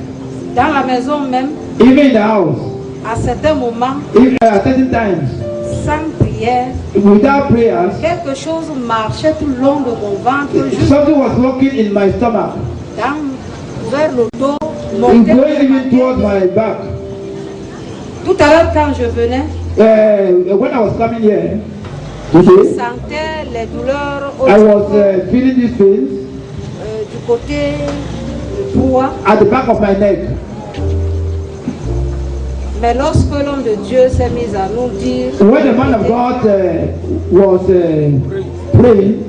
Dans la maison même, Even in the house, à certains moments, at certain times, sans prière, without prayers, quelque chose marchait tout le long de mon ventre, something was walking in my stomach, vers le dos, it montait going vers even towards ma tête. my back. Tout à l'heure, quand je venais, When I was coming here je today, sentais les douleurs au I was niveau, feeling these pains du côté droit. at the back of my neck. Mais lorsque l'homme de Dieu s'est mis à nous dire When the man of God was praying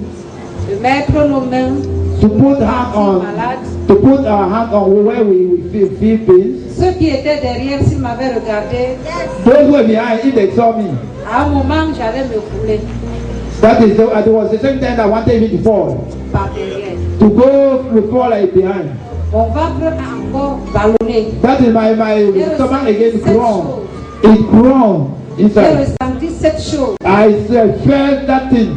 de mettre nos mains to put sur hand les on, malades, to put our hand on where we feel pains. ceux qui étaient derrière, s'ils m'avaient regardé, Those who were behind, if they saw me, à un moment, j'allais me couler that is, there was the same time I wanted even to fall, par derrière. to go fall like behind. Mon ventre a encore ballonné. That is my stomach again grown. It grown J'ai inside. ressenti cette chose. I felt that thing.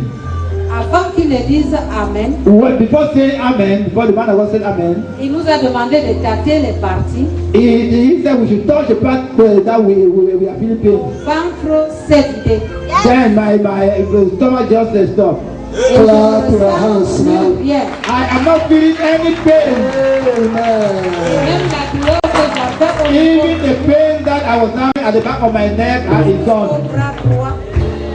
Avant qu'il ne dise Amen, Well, before saying amen, before the man of God said amen, il nous a demandé de tâter les parties. he said we should touch the part that we are feeling pain. Mon ventre s'est vidé. Then my stomach just stopped. Et je Clap ne your ressens hands plus now. rien. I am not feeling any pain. Amen. Même la douleur que j'avais au niveau Even the pain that I was having at the back of my neck is au gone. bras droit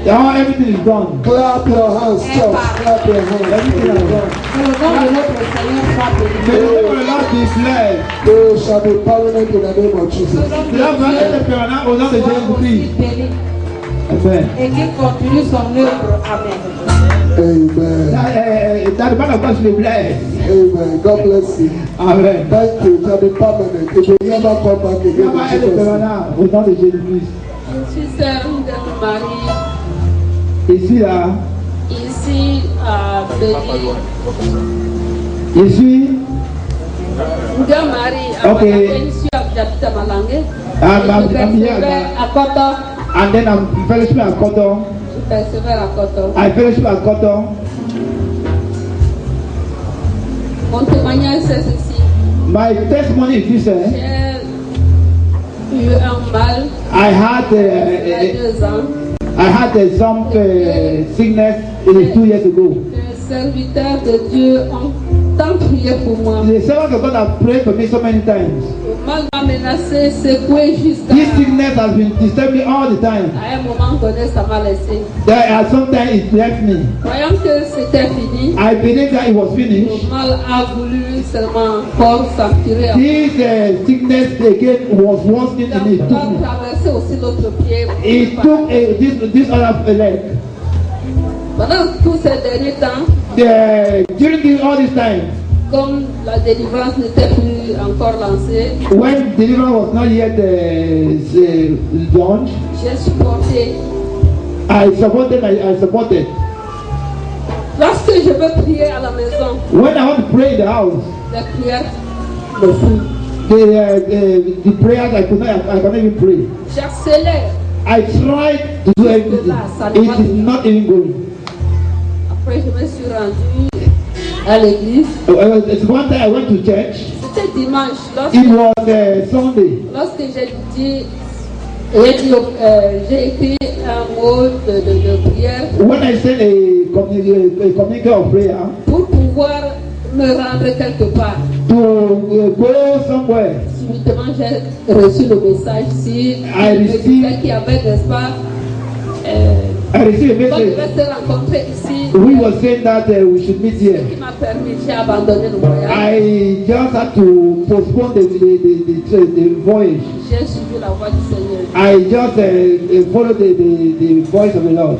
Everything is gone. Clap your hands, church. Clap your hands. Everything is gone. que le nom de notre Seigneur soit May the béni. name of the Lord be blessed. They shall be permanent in the name of Que Jesus. l'homme de La grâce Dieu de Père au nom de soit aussi Jésus-Christ. béni Amen. et qu'il continue son œuvre. Amen. Amen. That the man of God should be blessed. Amen. God bless you. Amen. Thank you. It shall be permanent. It will never come back again. Papa in et le Jesus' name. Père au nom de Jésus-Christ. Je suis sœur de Marie, Ici, là, ici à Béni. je suis De Marie, Ok. j'habite à Malangé. I'm Je here persévère à Koto. and then I'm fellowship at Koto. Je persévère à Koto. I fellowship at Koto. Mon témoignage c'est ceci. My testimony is this. J'ai eu un mal I had il y a 2 ans. I had some sickness 2 years ago. Les serviteurs de Dieu ont tant prié pour moi. The servants of God have prayed for me so many times. Le mal m'a menacé, secoué jusqu'à. This sickness has been disturbing me all the time. À un moment donné, ça m'a laissé. Sometimes it left me. Voyant que c'était fini, I believe that it was finished. le mal a voulu seulement encore s'empirer. This sickness again was worsening and it Il took a me. traversé aussi l'autre pied. It took this other leg. Pendant tous ces derniers temps, During all this time, comme la délivrance n'était plus encore lancée, when deliverance was not yet launched, j'ai supporté. I supported. Lorsque je veux prier à la maison, When I want to pray in the house, les prières me fouillent. the prayers I cannot even pray. J'accélère. I tried to do everything. It is not even going. Après, je me suis rendue à l'église. One day I went to church. C'était dimanche. It was Sunday. Lorsque j'ai écrit un mot de prière When I said a communique of prayer pour pouvoir me rendre quelque part. to go somewhere, Subitement, j'ai reçu le message si I received- qu'il y avait, n'est-ce pas, I received a qu'on devait message. se rencontrer ici. We were saying that we should meet here. Qui m'a permis, j'ai abandonné le voyage. I just had to postpone the voyage. J'ai suivi la voie du Seigneur. I just followed the voice of the Lord.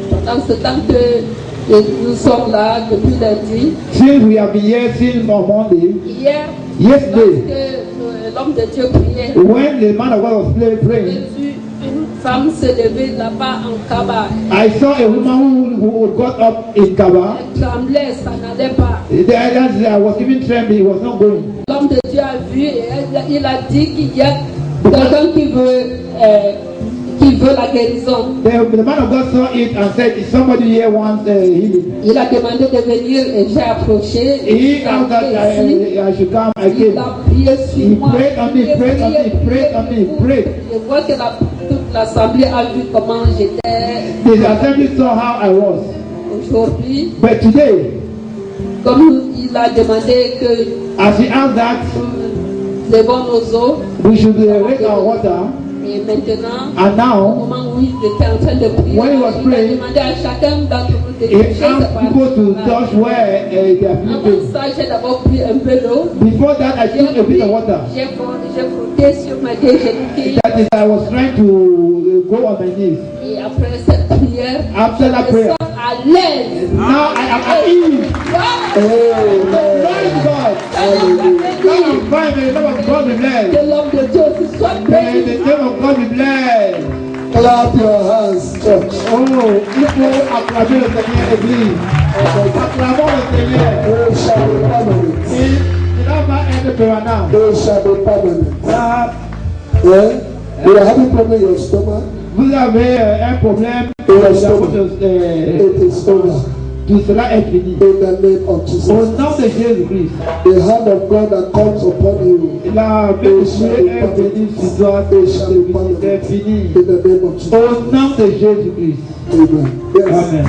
Pendant ce temps que Et nous sommes là depuis lundi. Since we have been here since on Monday, Hier, yesterday, lorsque l'homme de Dieu priait, when the man of God was j'ai praying, vu une femme se lever là-bas en Kaba. I saw a woman who got up in Kaba. Elle tremblait, ça n'allait pas. I was even trembling, it was not going. L'homme de Dieu a vu et il a dit qu'il y a quelqu'un qui veut la guérison. The man of God saw it and said, if somebody here wants healing. Il a demandé de venir et j'ai approché. He asked that I should come, I Il came. a prié sur He moi. prayed on me, prayed on me, prayed on me, prayed. Je vois que toute l'assemblée a vu comment j'étais The assembly saw how I was. aujourd'hui. But today, Comme il a demandé que as he asked that, nous levons nos eaux. we should raise our water. Et maintenant, And au now, moment où il était en train de prier, When he was il a praying, demandé à chacun d'entre nous de he toucher asked sa people to partie. touch where they are Avant feeling. ça, j'ai d'abord pris un peu d'eau. Before that, I took a bit of water. J'ai frotté sur ma déjeuner. That is, I was trying to go on my knees. Et après cette prière, After that je prayer, sens à l'aise. now I am at ease. Praise God. Now I'm fine. May the name of God be blessed. Que l'homme de Dieu aussi soit May béni. the name of God be blessed. Clap your hands, church. Oh, il faut acclamer le Seigneur, Église. Acclamons le Seigneur. They shall be permanent. Il n'a pas être permanent. They shall be permanent. Là, Yeah? You are having problem in your stomach? vous avez un problème. It is over. Tout cela est fini. In the name of Au Jesus. nom de Jésus-Christ, The hand of God that comes upon you. la main de Dieu est bénie sur toi. C'est fini. In the name of Jesus. Au nom de Jésus-Christ. Amen. Yes. Amen.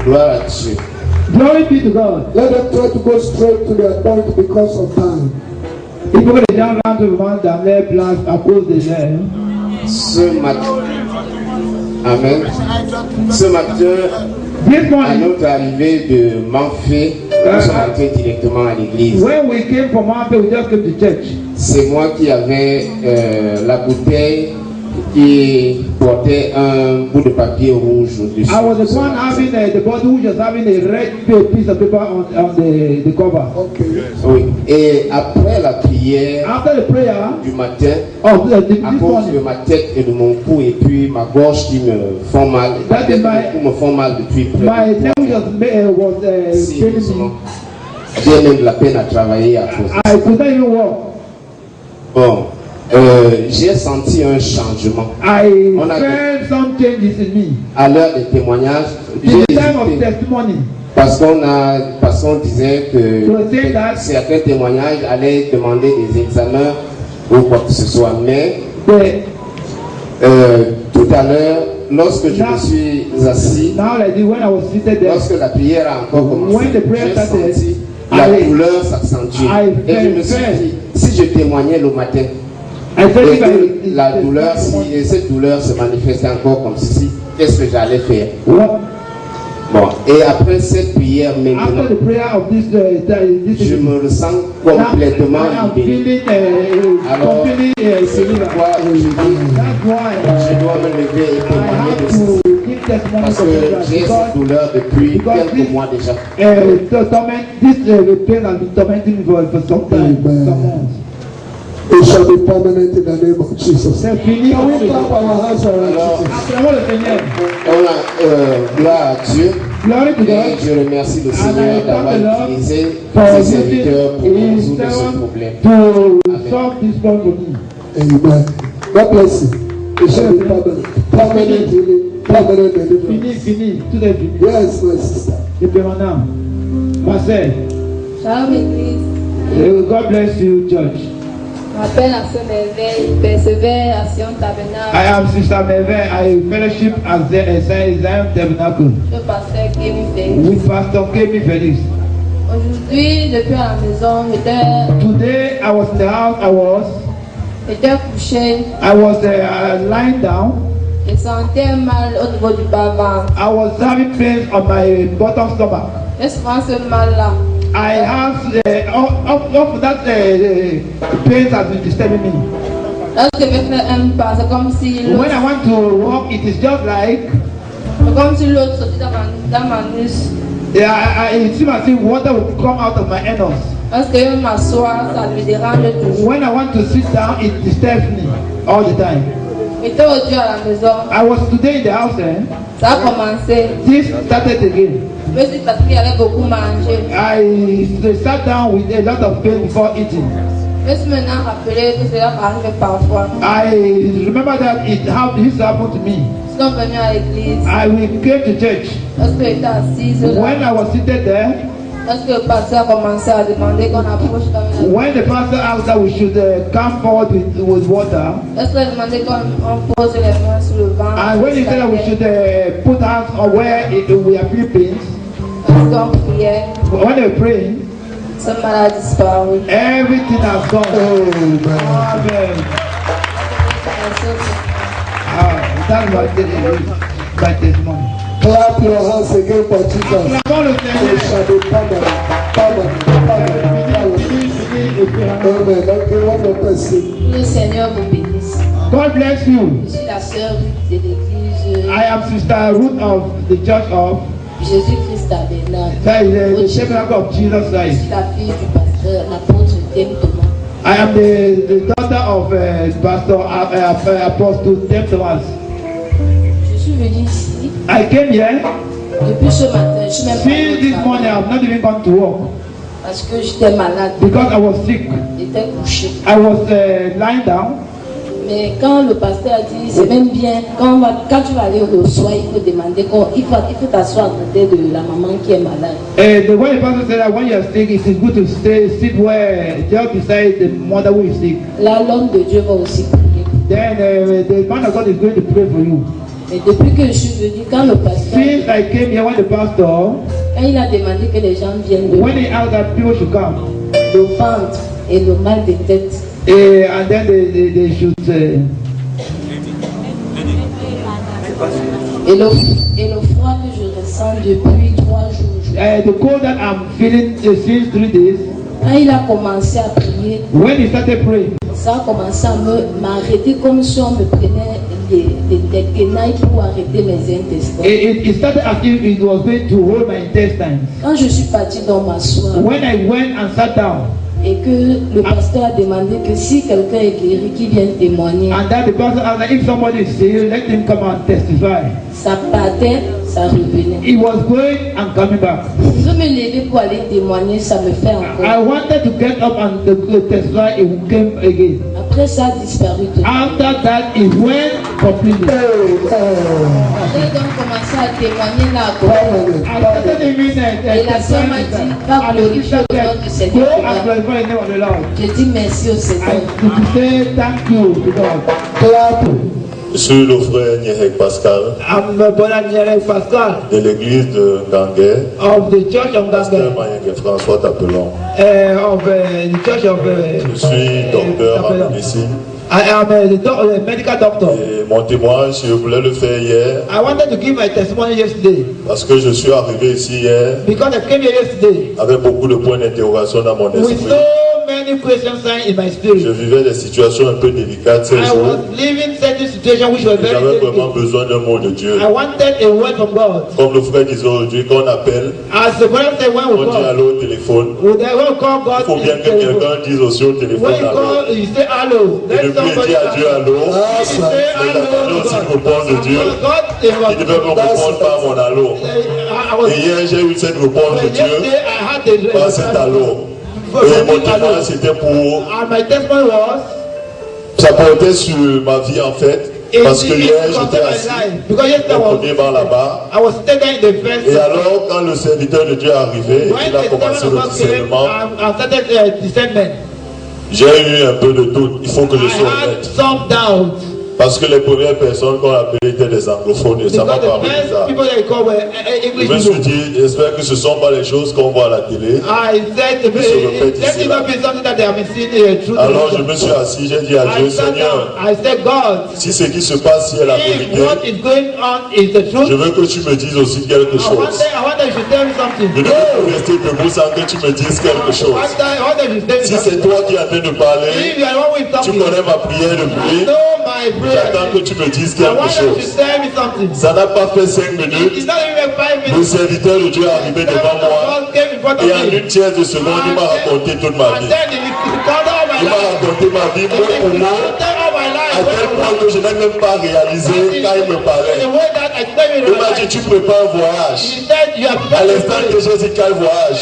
Gloire à Dieu. Glory be to God. Let them try to go straight to their point because of time. Il faut que les gens rentrent vraiment dans leur place à cause de l'air. Ce matin, Amen. Ce matin, This à morning, notre arrivée de Manfé, nous sommes entrés directement à l'église. when we came from Ampe, we just came to church. C'est moi qui avais la bouteille qui portait un bout de papier rouge au-dessus. I was the one having the bottle which was having a red piece of paper on the cover. Okay. Oui. Et après la prière After the prayer du matin, of à this cause de morning, ma tête et de mon cou et puis ma gorge qui me font mal, ma tête et mon cou me font mal depuis près my de neck 3 mois. was paining Sérieusement. me. J'ai même de la peine à travailler à cause. I could not even walk. Bon, j'ai senti un changement. I On a- felt some changes in me. À l'heure des témoignages, In j'ai the time of hésité testimony, parce qu'on disait que So say that- certains témoignages allaient demander des examens ou quoi que ce soit. Mais the, tout à l'heure, lorsque je me suis assis, now like this, when I was seated there, lorsque la prière a encore commencé, When the prayer j'ai started, senti la I- douleur s'accentuer. I Et je me suis felt- dit, si je témoignais le matin, I said et if que I, la douleur, si cette douleur se manifestait encore comme ceci, qu'est-ce que j'allais faire? what, Bon, et après cette prière maintenant, after the prayer of this, je me ressens complètement I am libéré. feeling Alors, completely c'est delivered. pourquoi je dis, That's why je dois me lever et I témoigner have de ceci. to give testimony Parce of que that j'ai cette because douleur depuis because quelques this- mois déjà. the pain has been tormenting me for some time, Amen. some months. It shall be permanent in the name of Jesus. C'est fini. Can we clap our hands for our Alors, Jesus? Acclamons le Seigneur. on a gloire à Dieu. Glory to Et God. je remercie le And I Seigneur thank d'avoir the Lord utilisé for ses using serviteurs pour his résoudre ce servant problème. to solve this problem for me. Amen. God bless you. It shall be permanent. Permanent healing. Permanent deliverance. Fini, tout est fini. Yes, my sister. C'est permanent. Ma sœur, Shalom Église. God bless you, church. Je m'appelle Action Merveille, persévère à Sion I Tabernacle. am Sister Merveille. I fellowship at the Zion Tabernacle Je pasteur Kémy Félix. with Pastor Kemi Felix. Aujourd'hui, depuis à la maison, Today I was in the house. j'étais couché. I was lying down. Je sentais mal au niveau du bas-ventre. I was having pains on my bottom stomach. J'ai souvent ce mal-là. I have of that pains has been disturbing me. Lorsque je vais faire un pas, c'est comme si When I want to walk, it is just like Comme si l'autre sortait dans ma nuque. Yeah, it seemed as if water would come out of my anus. Parce que m'asseoir, ça me dérange toujours. When I want to sit down, it disturbs me all the time. J'étais aujourd'hui à la maison. I was today in the house and Ça a commencé. this started again. Je me suis parce qu'il y avait beaucoup mangé. I sat down with a lot of pain before eating. Je me suis maintenant rappelé que cela arrive parfois. I remember that it used to happen to me. Ils sont venus à l'église. We came to church. Lorsque j'étais assise When là. I was seated there, Lorsque le pasteur a commencé à demander qu'on approche quand même. when the pastor asked that we should come forward with water, Lorsque il a demandé qu'on pose les mains sur le ventre. and when he said that we should put hands on where we are feeling pains, Lorsqu'on priait, when they were praying, ce malade disparu. everything has gone. Amen. That's my testimony. Clap your hands again for Jesus. Acclamons le It shall Seigneur. be permanent. Amen. Okay, one more person. Le Seigneur vous bénisse. God bless you. Je suis la sœur de l'église I am Sister Ruth of the Church of Jésus-Christ à Bernard. that is the Tabernacle of Jesus Je Christ. suis la fille du pasteur, l'apôtre Thème Thomas. I am the daughter of Pastor Apostle Tim Thomas. Je suis venue ici I came here. depuis ce matin. Je suis même pas Since this morning, I have not even gone to work parce que j'étais malade. because I was sick. J'étais couchée. I was lying down. Mais quand le pasteur a dit, c'est même bien, quand tu vas aller au soir, il faut demander, il faut t'asseoir à côté de la maman qui est malade. The way the pastor said that when you are sick, it is good to sit where just beside the mother who is sick. Là, l'homme de Dieu va aussi prier. Then the man of God is going to pray for you. Mais depuis que je suis venue, quand le pasteur, Since I came here, when the pastor, quand il a demandé que les gens viennent de when he asked that people should come, le ventre et le mal de tête, and then they should. et le froid que je ressens depuis 3 jours. The cold that I'm feeling since 3 days. Quand il a commencé à prier, When he started praying, ça a commencé à m'arrêter comme si on me prenait des tenailles pour arrêter mes intestins. it started as if it was going to hold my intestines. Quand je suis partie dans ma soirée When I went and sat down, et que le pasteur a demandé que si quelqu'un est guéri, qu'il vienne témoigner, and that the pastor asked that if somebody is sick, let him come and testify. ça partait, ça revenait. He was going and coming back. Si je me levais pour aller témoigner, ça me fait I encore. wanted to get up and testify. It came again. Après, ça a disparu tout. After that, it went completely. J'ai donc commencé à témoigner là à côté. I started even Et la sœur m'a dit, va glorifier le nom du go Seigneur. and glorify the name of the Lord. Je dis merci au Seigneur. I to say thank you to God. Clap. Je suis le frère Nyerek Pascal I'm Bonaniere Pascal de l'église de Gangué, of the Church of pasteur Gangan, Mayenge François Tapelon. of the Church of. Je suis docteur en Tapelon. médecine I am a medical doctor. et mon témoignage, je voulais le faire hier I wanted to give my testimony yesterday parce que je suis arrivé ici hier because I came here yesterday avec beaucoup de points d'interrogation dans mon with esprit. so many question signs in my Je spirit. vivais des situations un peu délicates ces I jours. was living certain situations which were very J'avais vraiment delicate. besoin d'un mot de Dieu. I wanted a word from God. Comme le frère disait aujourd'hui, quand on appelle, As the brother said, when on we dit call, allô au téléphone. when we call Il God, faut bien in que telephone. quelqu'un dise aussi au téléphone When you allô. call, you say hello. Et Let ne plus somebody dire à Dieu allô. You say Mais hello j'attendais to aussi God. une réponse de Dieu. God, Il devait me répondre par mon allô. I was Et hier, j'ai eu cette réponse de Dieu yesterday I had par cet allô. Et mon témoignage, c'était pour. And my testimony was, Ça portait sur ma vie en fait. Parce que hier, j'étais assis because yesterday au premier banc là-bas. I was sitting there in the first. Et alors, quand le serviteur de Dieu est arrivé, When il a the commencé servant le of God came, discernement. I started discernment. J'ai eu un peu de doute. Il faut que je I sois had honnête. some doubt. Parce que les premières personnes qu'on appelait étaient des anglophones et ça m'a Because the paru first bizarre. people that I called were Je English me suis people. dit, j'espère que ce ne sont pas les choses qu'on voit à la télé. I said, let it not be something that they have been seeing through Alors je the me suis assis, j'ai dit à Dieu, I sat Seigneur, down. I said, God, si ce qui se passe ici est la if vérité, what is going on is the je truth, veux que tu me dises aussi quelque I chose. want that you should tell me something. Je ne peux plus rester debout sans que tu me dises quelque chose. I want that you should tell me Si something. c'est toi qui es en train de parler, If you are the one with tu something, connais ma prière I depuis. know my J'attends que tu me dises quelque chose. Ça n'a pas fait 5 minutes. Le serviteur de Dieu est arrivé devant moi. Et en une tiers de seconde, il m'a raconté toute ma vie. Il m'a raconté ma vie mot pour mot. À tel point que je n'ai même pas réalisé quand il me parlait. Il m'a dit, tu prépares un voyage. À l'instant que j'ai dit quel voyage,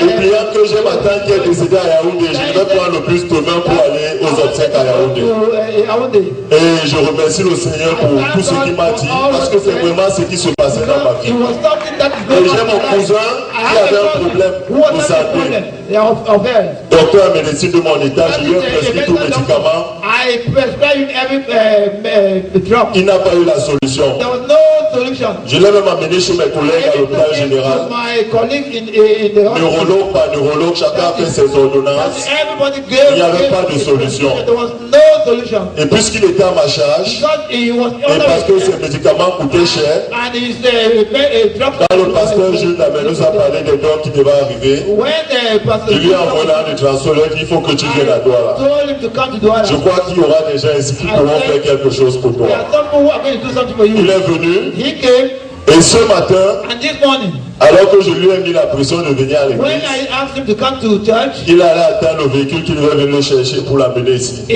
oubliant que j'ai ma tante qui est décédée à Yaoundé, je vais prendre le bus demain pour aller aux obsèques à Yaoundé. Et je remercie le Seigneur pour tout ce qu'il m'a dit, parce que c'est vraiment ce qui se passait dans ma vie. Et j'ai mon cousin qui avait un problème de santé. Docteur en médecine de mon état, je lui ai prescrit tous les médicaments. Il n'a pas eu la solution. Je l'ai même amené chez mes collègues à l'hôpital général. Neurologue par neurologue, chacun a fait ses ordonnances. Il n'y avait pas de solution. Et puisqu'il était à ma charge, et parce que ces médicaments coûtaient cher, quand le pasteur Jules nous a parlé des dons qui devaient arriver, il lui a envoyé un transfert, il faut que tu viennes à Douala. Je crois qu'il y aura des gens ici qui pourront faire quelque chose pour toi. Il est venu. Et ce matin, alors que je lui ai mis la pression de venir à l'église, il allait attendre le véhicule qui devait venir le chercher pour l'amener ici. Le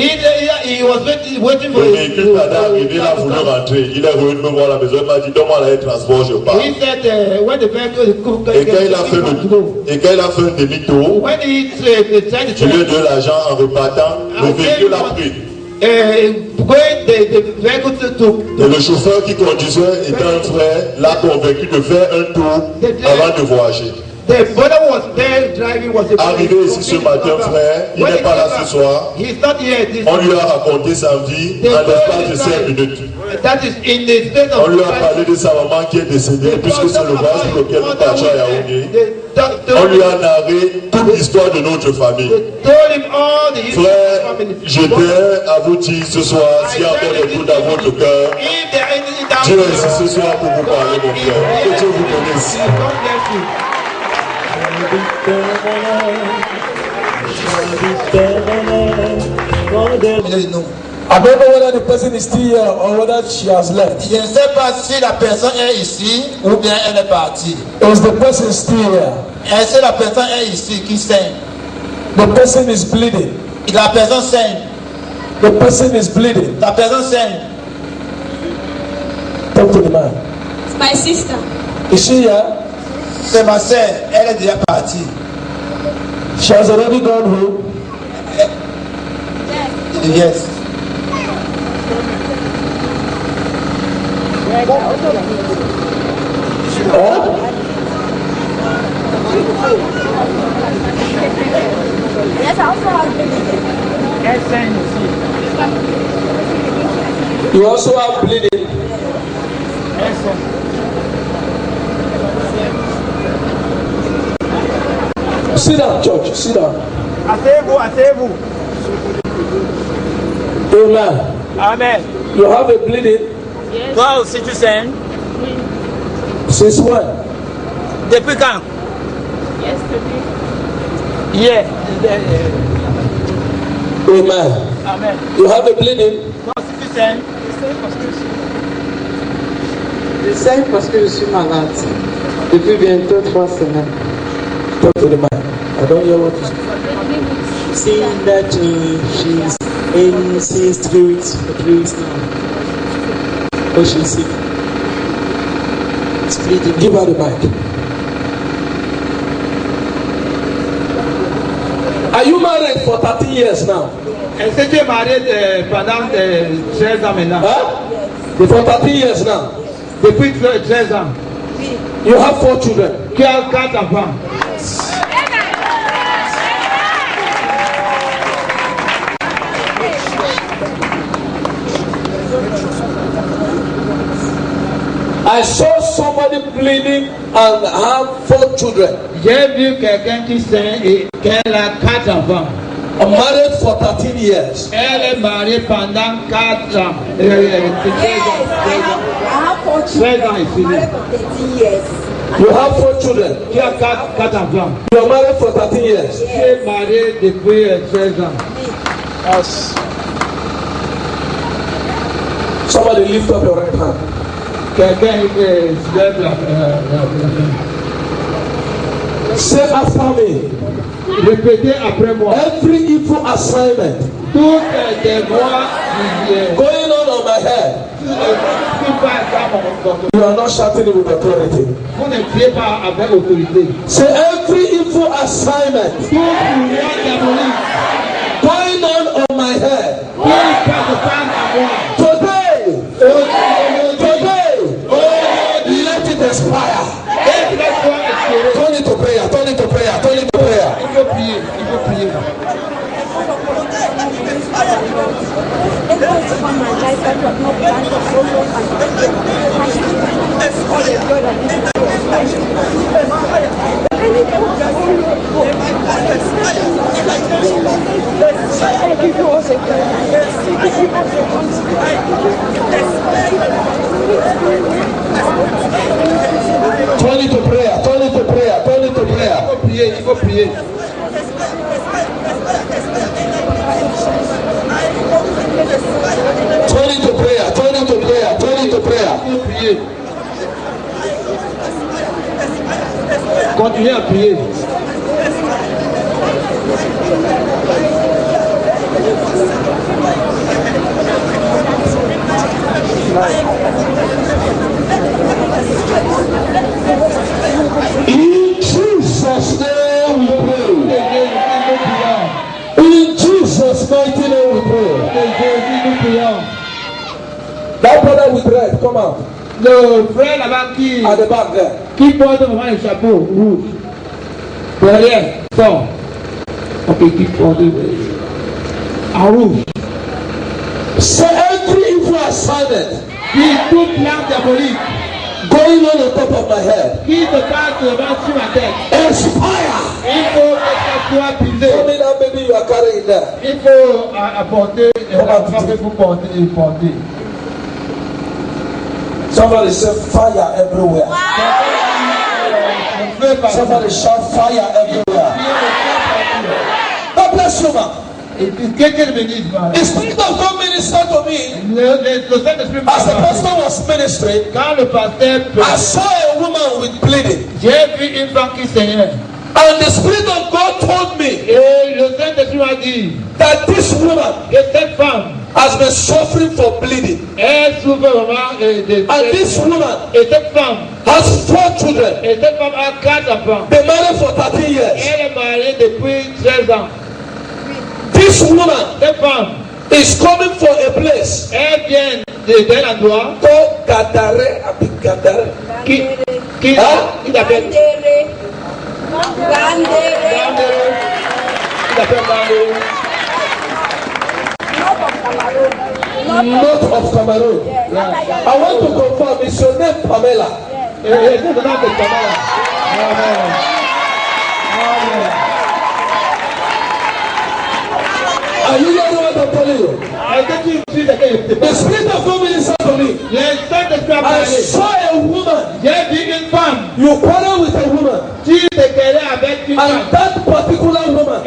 véhicule tardait à arriver, il a voulu rentrer. Il est venu me voir à la maison, il m'a dit, donne-moi le transport, je pars. Et quand il a fait un demi-tour, je lui ai donné l'argent en repartant, le véhicule a pris. Et le chauffeur qui conduisait était un frère, l'a convaincu de faire un tour avant de voyager. Arrivé ici ce matin, frère, il n'est pas là ce soir. On lui a raconté sa vie en l'espace de 5 minutes. On lui a parlé de sa maman qui est décédée, puisque c'est le voyage pour lequel nous partions à Yaoundé. On lui a narré toute l'histoire de notre famille. Frère, je tiens à vous dire ce soir, s'il y a encore des trous dans votre cœur, Dieu est ici ce soir pour vous parler, mon frère. Que Dieu vous bénisse. I don't know whether the person is still here or whether she has left. Je ne sais pas si la personne est ici ou bien elle est partie. Is the person still here? Est-ce que la personne est ici qui saigne? The person is bleeding. La personne saigne. The person is bleeding. La personne saigne. Talk to the man. It's my sister. Is she here? C'est ma sœur. Elle est déjà partie. She has already gone home. Yes. You also have bleeding. Sit down, church. Sit down. Asseyez-vous. Amen. Amen. You have a bleeding. Yes. Toi aussi tu saignes. Since when? Depuis quand? Yesterday. Hier. Amen. Amen. You have a bleeding. Toi aussi tu saignes. Je saigne parce que je suis malade depuis bientôt 3 semaines. Talk to the man. I don't hear what you say. Saying that she's in since 3 weeks for 3 weeks now. But she's sick. It's bleeding. Give her the mic. Are you married for 13 years now? Est-ce que tu es marié pendant 13 ans maintenant? Huh? For 13 years now. Depuis 13 ans. You have 4 children. Tu as 4 enfants. I saw somebody bleeding and have 4 children. J'ai vu quelqu'un qui saigne et qu'elle a 4 enfants. I'm married for 13 years. Elle est mariée pendant 4 ans. 13 ans ici. You have 4 children. Tu as 4 enfants. You are married for 13 years. Tu es marié depuis 13 ans. Yes. Somebody lift up your right hand. Say after me. Répétez après moi. Every evil assignment Toutes les voix going on my head, you are not shouting it with authority. Vous ne criez pas avec autorité. Say every evil assignment going on my head. Today, let it expire. Turn it to prayer, turn it to prayer, turn it to prayer. Il faut prier, il faut prier. Turn it to prayer, turn it to prayer, turn it to prayer. Il faut prier, il faut prier. Turn it to prayer, turn it to prayer, turn it to prayer. Il faut prier. Continuez à prier. In Jesus' name we pray. In Jesus' mighty name we pray. That brother with red, come out. Le frère là-bas qui At the back there. porte vraiment le chapeau rouge. Derrière, sort. Ok, qui porte en rouge. Say every evil assignment Qui toute l'arme diabolique going on top of my head. qui te passe devant sur ma tête. Expire. Il faut que ça soit Tell brisé. me that baby you are carrying there. Il faut apporter la frappe pour porter. Somebody say fire everywhere. Somebody shout fire everywhere. God bless you, man. Et puis quelqu'un bénisse moi. The Spirit of God ministered to me Le Saint-Esprit as the pastor was ministering. quand le pasteur I saw a woman with bleeding, j'ai vu une femme qui saignait. and the Spirit of God told me Et le Saint-Esprit m'a dit that this woman que cette femme has been suffering for bleeding, elle souffre vraiment de and this woman et cette femme has 4 children. et cette femme a 4 enfants. They married for 13 years. Elle est mariée depuis 13 ans. This woman Cette femme, is coming for a place elle vient d'un endroit called Gadare. qui s'appelle North of Cameroon. I want to confirm, is your name Pamela? Are you hearing what I'm telling you? The Spirit of God ministered to me. I saw a woman. You quarrel with a woman, and that particular woman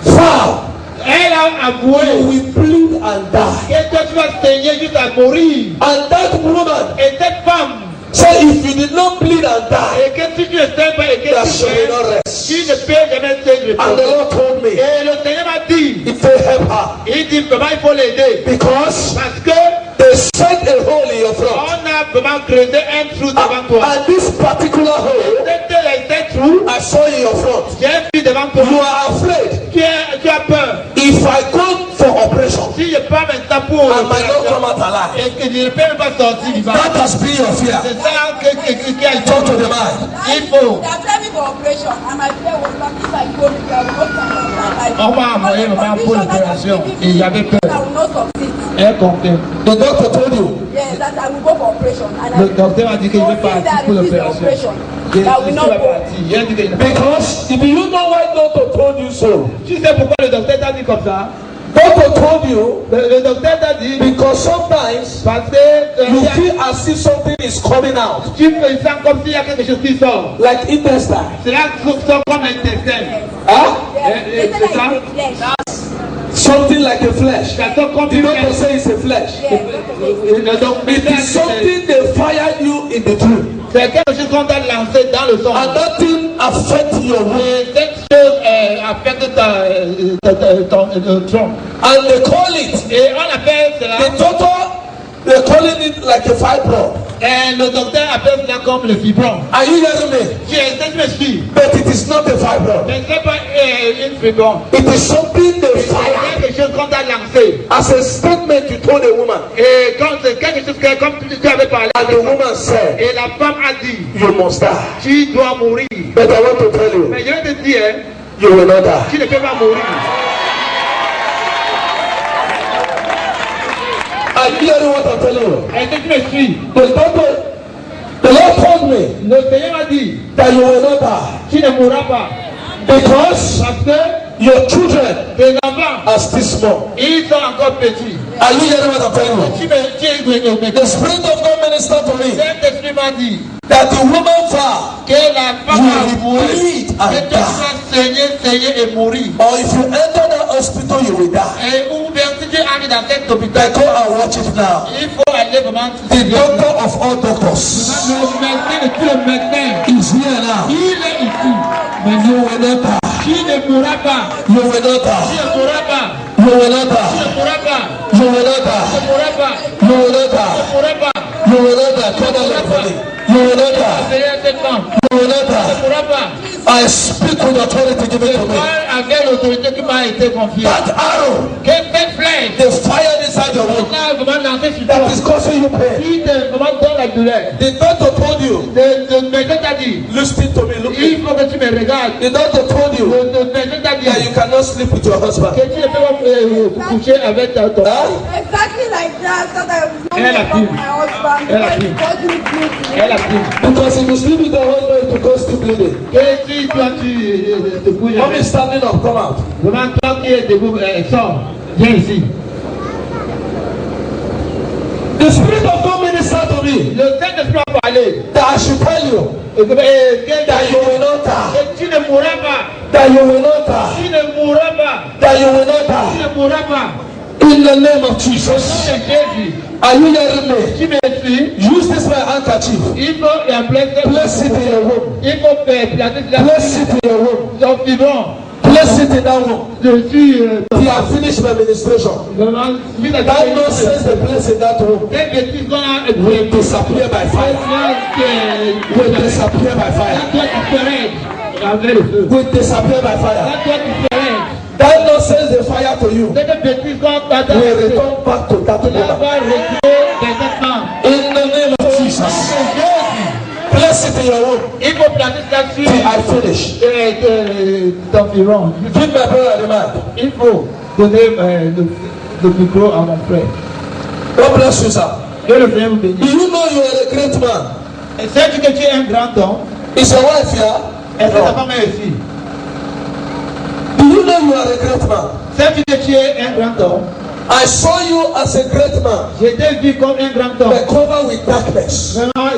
vow Elle a avoué you will bleed and die. que toi tu vas saigner jusqu'à mourir. And that woman Et cette femme, said, if you did not bleed and die, et que si tu ne saignes pas et que that tu she will not rest. tu ne peux jamais te And the Lord told me, Et le Seigneur m'a dit, if they help her, il dit vraiment il faut l'aider. because Parce que they set a hole in your front, on a vraiment creusé un trou devant toi. and this particular hole Cet trou, I saw in your front. j'ai vu devant toi. You are afraid. Tu as peur. If I go for operation, Si je pars maintenant pour I might not come out alive. et que je ne peux même pas sortir vivant. That has been your fear. C'est ça qui a Talk to the man. Il faut. On m'a envoyé maman pour l'opération et il y avait peur. Elle comptait. The doctor told you. Le docteur a dit que je vais partir pour l'opération. Because if you know why doctor told you so, Tu sais pourquoi le docteur t'a dit comme ça? doctor told you Le docteur t'a dit because sometimes parce que you feel as if something is coming out, tu sens comme s'il y a quelque chose qui sort. like intestine. Cela sort comme l'intestin. Huh? C'est ça? Something like a flesh. The doctor says it's a flesh. It is something they fired you in the dream. C'est quelque chose qu'on t'a lancé dans le son. And that thing affects your way. Cette chose affecte ton tronc. And they call it. Et on appelle cela. The doctor, they're calling it like a fibroid. Et le docteur appelle cela comme le fibron. Are you hearing me? Tu me suis. But it is not a fibroid. Mais ce n'est pas une fibron. It is something they fired. C'est quelque chose qu'on t'a lancé. As a statement you told a woman. Et quand c'est quelque chose que comme tu avais parlé. And the woman said. Et la femme a dit. You must die. Tu dois mourir. But I want to tell you. Mais je vais te dire. You will not die. Tu ne peux pas mourir. Are you hearing what I'm telling you? Est-ce que tu me suis? The Lord told me. Le Seigneur m'a dit. That you will not die. Tu ne mourras pas. Because. Parce que. Your children. Tes enfants. Are still small. Ils sont encore petits. Are you hearing what I'm telling you? The Spirit of God ministered to me. Saint-Esprit m'a dit. That the woman vow. Que la femme a bleed and die. Saigner et mourir. Or if you enter that hospital, you will die. Et ou bien si tu arrives dans cet hôpital. Go and watch it now. Il faut aller vraiment. The doctor of all doctors. Le médecin de tous les médecins. Is here now. Il est ici. Mais you will not die. Tu ne mourras pas. You will not die. Tu ne mourras pas. You will not die. Tu ne mourras pas. You will not die. Tu ne mourras pas. You will not die. Tu ne mourras pas. You will not die. Call that lady for me. You will not die. You will not die. I speak with authority given to me. Avec l'autorité qui m'a été confiée. That arrow. Cette flèche. They fired inside your womb. That is causing you pain. The doctor told you. Le médecin t'a dit. Listen to me. Look. Il faut que tu me regardes. The doctor told you. Le médecin t'a dit. That you cannot sleep with your husband. Que tu ne peux pas coucher avec ton mari. Exactly like that. Elle a pris. Elle a pris. Elle a pris. Because if you sleep with your husband, it will cause you bleeding. Et si toi tu te couches. Mommy is standing up. Come out. Vraiment, toi qui es debout, sors. Viens ici. The Spirit of God ministered to me. Le Saint-Esprit a parlé. That I should tell you. That you will not die. Tu ne mourras pas. That you will not die. Tu ne mourras pas. That you will not Tu die. ne mourras pas. In the name of Jesus. Jésus. Are you hearing me? Tu me suis. Use this my handkerchief. Il faut place it in your room. Il faut placer place it in your room. Ton vivant. Place it in that room. Je suis. He has finished my ministration. That nonsense they place in that room will disappear by fire. Will disappear by fire. Will disappear by fire. That nonsense they fire to you will return back to that woman. In the name of Jesus. Place it in your room. Il faut placer ça sur. I finish. Ton vivant. Give my brother the mic. Il faut donner le micro à mon frère. God bless you, sir. Que le Seigneur vous bénisse. Do you know you are a great man? Sais-tu que tu es un grand homme? Is your wife here? Est-ce que ta femme est ici? Do you know you are a great man? Sais-tu que tu es un grand homme? I saw you as a great man. Je t'ai vu comme un grand homme. But covered with darkness. Vraiment,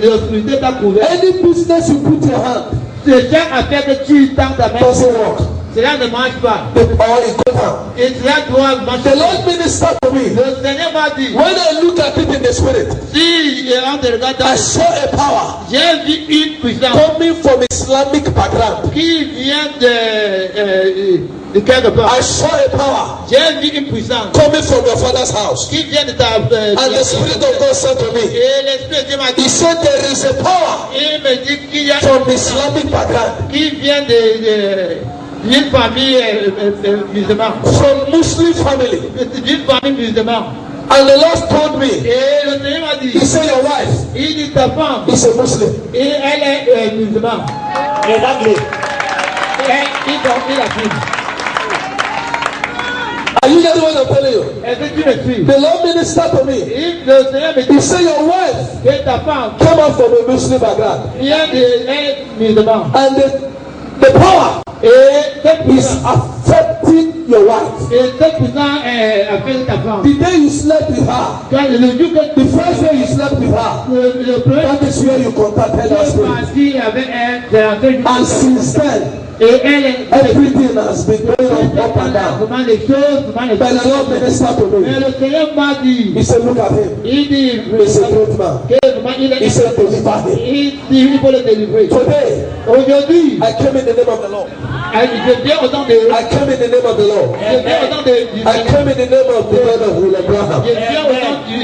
l'obscurité t'a couvert. Any business you put your hand. C'est chaque affaire que tu tends ta main. Doesn't work. Cela ne marche pas. Or it go down. Et cela doit marcher. The Lord ministered to me. Le Seigneur m'a dit. When I look at it in the spirit, si on te regarde, I saw a power. J'ai vu une puissance coming from Islamic background. Qui vient de quelque part. I saw a power. J'ai vu une puissance coming from your father's house. Qui vient de ta. And the Spirit of God said to me. Et l'Esprit de Dieu m'a dit. He said there is a power. Il me dit qu'il y a from Islamic background. Qui vient d'une famille musulmane. From Muslim family. D'une famille musulmane. And the Lord told me. Et le Seigneur m'a dit. He said your wife. Il dit ta femme. Is a Muslim. Et elle est musulmane. Exactly. Et il a pris. Are you getting what I'm telling you? Est-ce que tu me suis? The Lord ministered to me. Le Seigneur me dit. He said your wife. Que ta femme. Came out from a Muslim background. Vient de musulmane. And the power. Is affecting your wife. Et cette puissance affecte ta femme. The day you slept with her. The first day you slept with her. That is where you contacted her spirit. And since then. Et elle, everything has been going on up and down. Comment les choses, comment les But the Lord ministered to me. Mais le Seigneur m'a dit, He said, look at him. il dit, He's a great man. He said, deliver him. Il dit, il faut le délivrer. Today, aujourd'hui, I came in the name of the Lord. Je viens au nom de, I came in the name of the Lord. je viens au nom de, I came in the name of the God of Will Abraham. je viens au nom du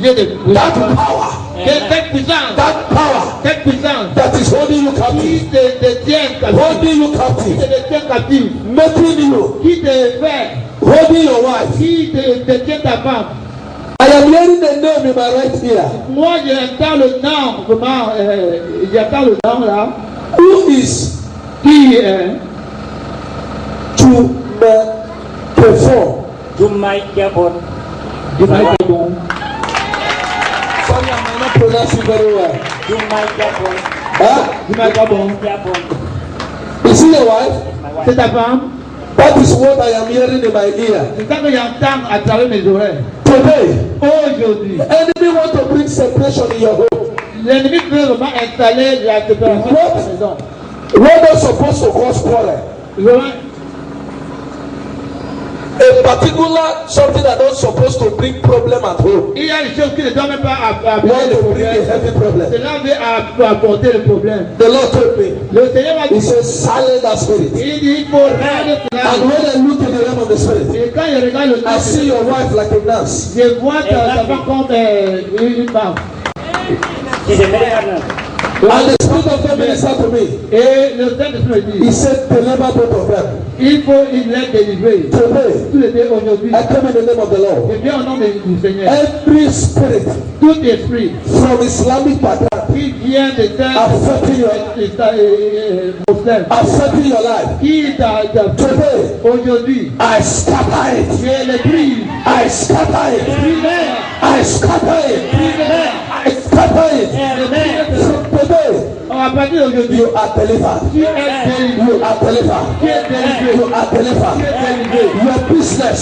Dieu de That power, cette puissance, that power that is holding you qui captive, te tient captif, holding you qui captive, te tient captif, making you, qui te fait, holding your wife. qui te tient ta femme. I am hearing the name in my right ear. Moi, j'entends le nom, comment, j'entends le nom là. Who is Qui est to perform? Jumaïkabon. Sorry, I might not pronounce it very well. Jumaïkabon. Is he your wife? C'est ta femme? That is what I am hearing in my ear. C'est ça que j'entends à travers mes oreilles. Today, aujourd'hui, the enemy want to bring separation in your home. L'ennemi veut vraiment installer la séparation dans la maison. We're not supposed to cause quarrel. A particular something that not supposed to bring problem at home. Il y a des choses qui ne doivent même pas Want to bring a heavy problem. Cela veut apporter le problème. The Lord told me. Le Seigneur m'a dit. He says, silence that spirit. Il dit, il faut regarder cela. And when I look in the realm of the spirit, et quand je regarde le I see your wife like a nurse. Je vois ta femme comme une femme. And the spirit of God ministered to me. Et le Saint-Esprit dit. He said, deliver both of them. Il faut les délivrer. Today, tous les deux aujourd'hui. I come in the name of the Lord. Je viens au nom du Seigneur. Every spirit, tout esprit, from Islamic background, qui vient de terre, affecting your life. Qui today, aujourd'hui, I scatter it. Je le brise. I scatter it. I scatter it. I scatter it. From today, à partir d'aujourd'hui, you are delivered. You are delivered. You are delivered. Your business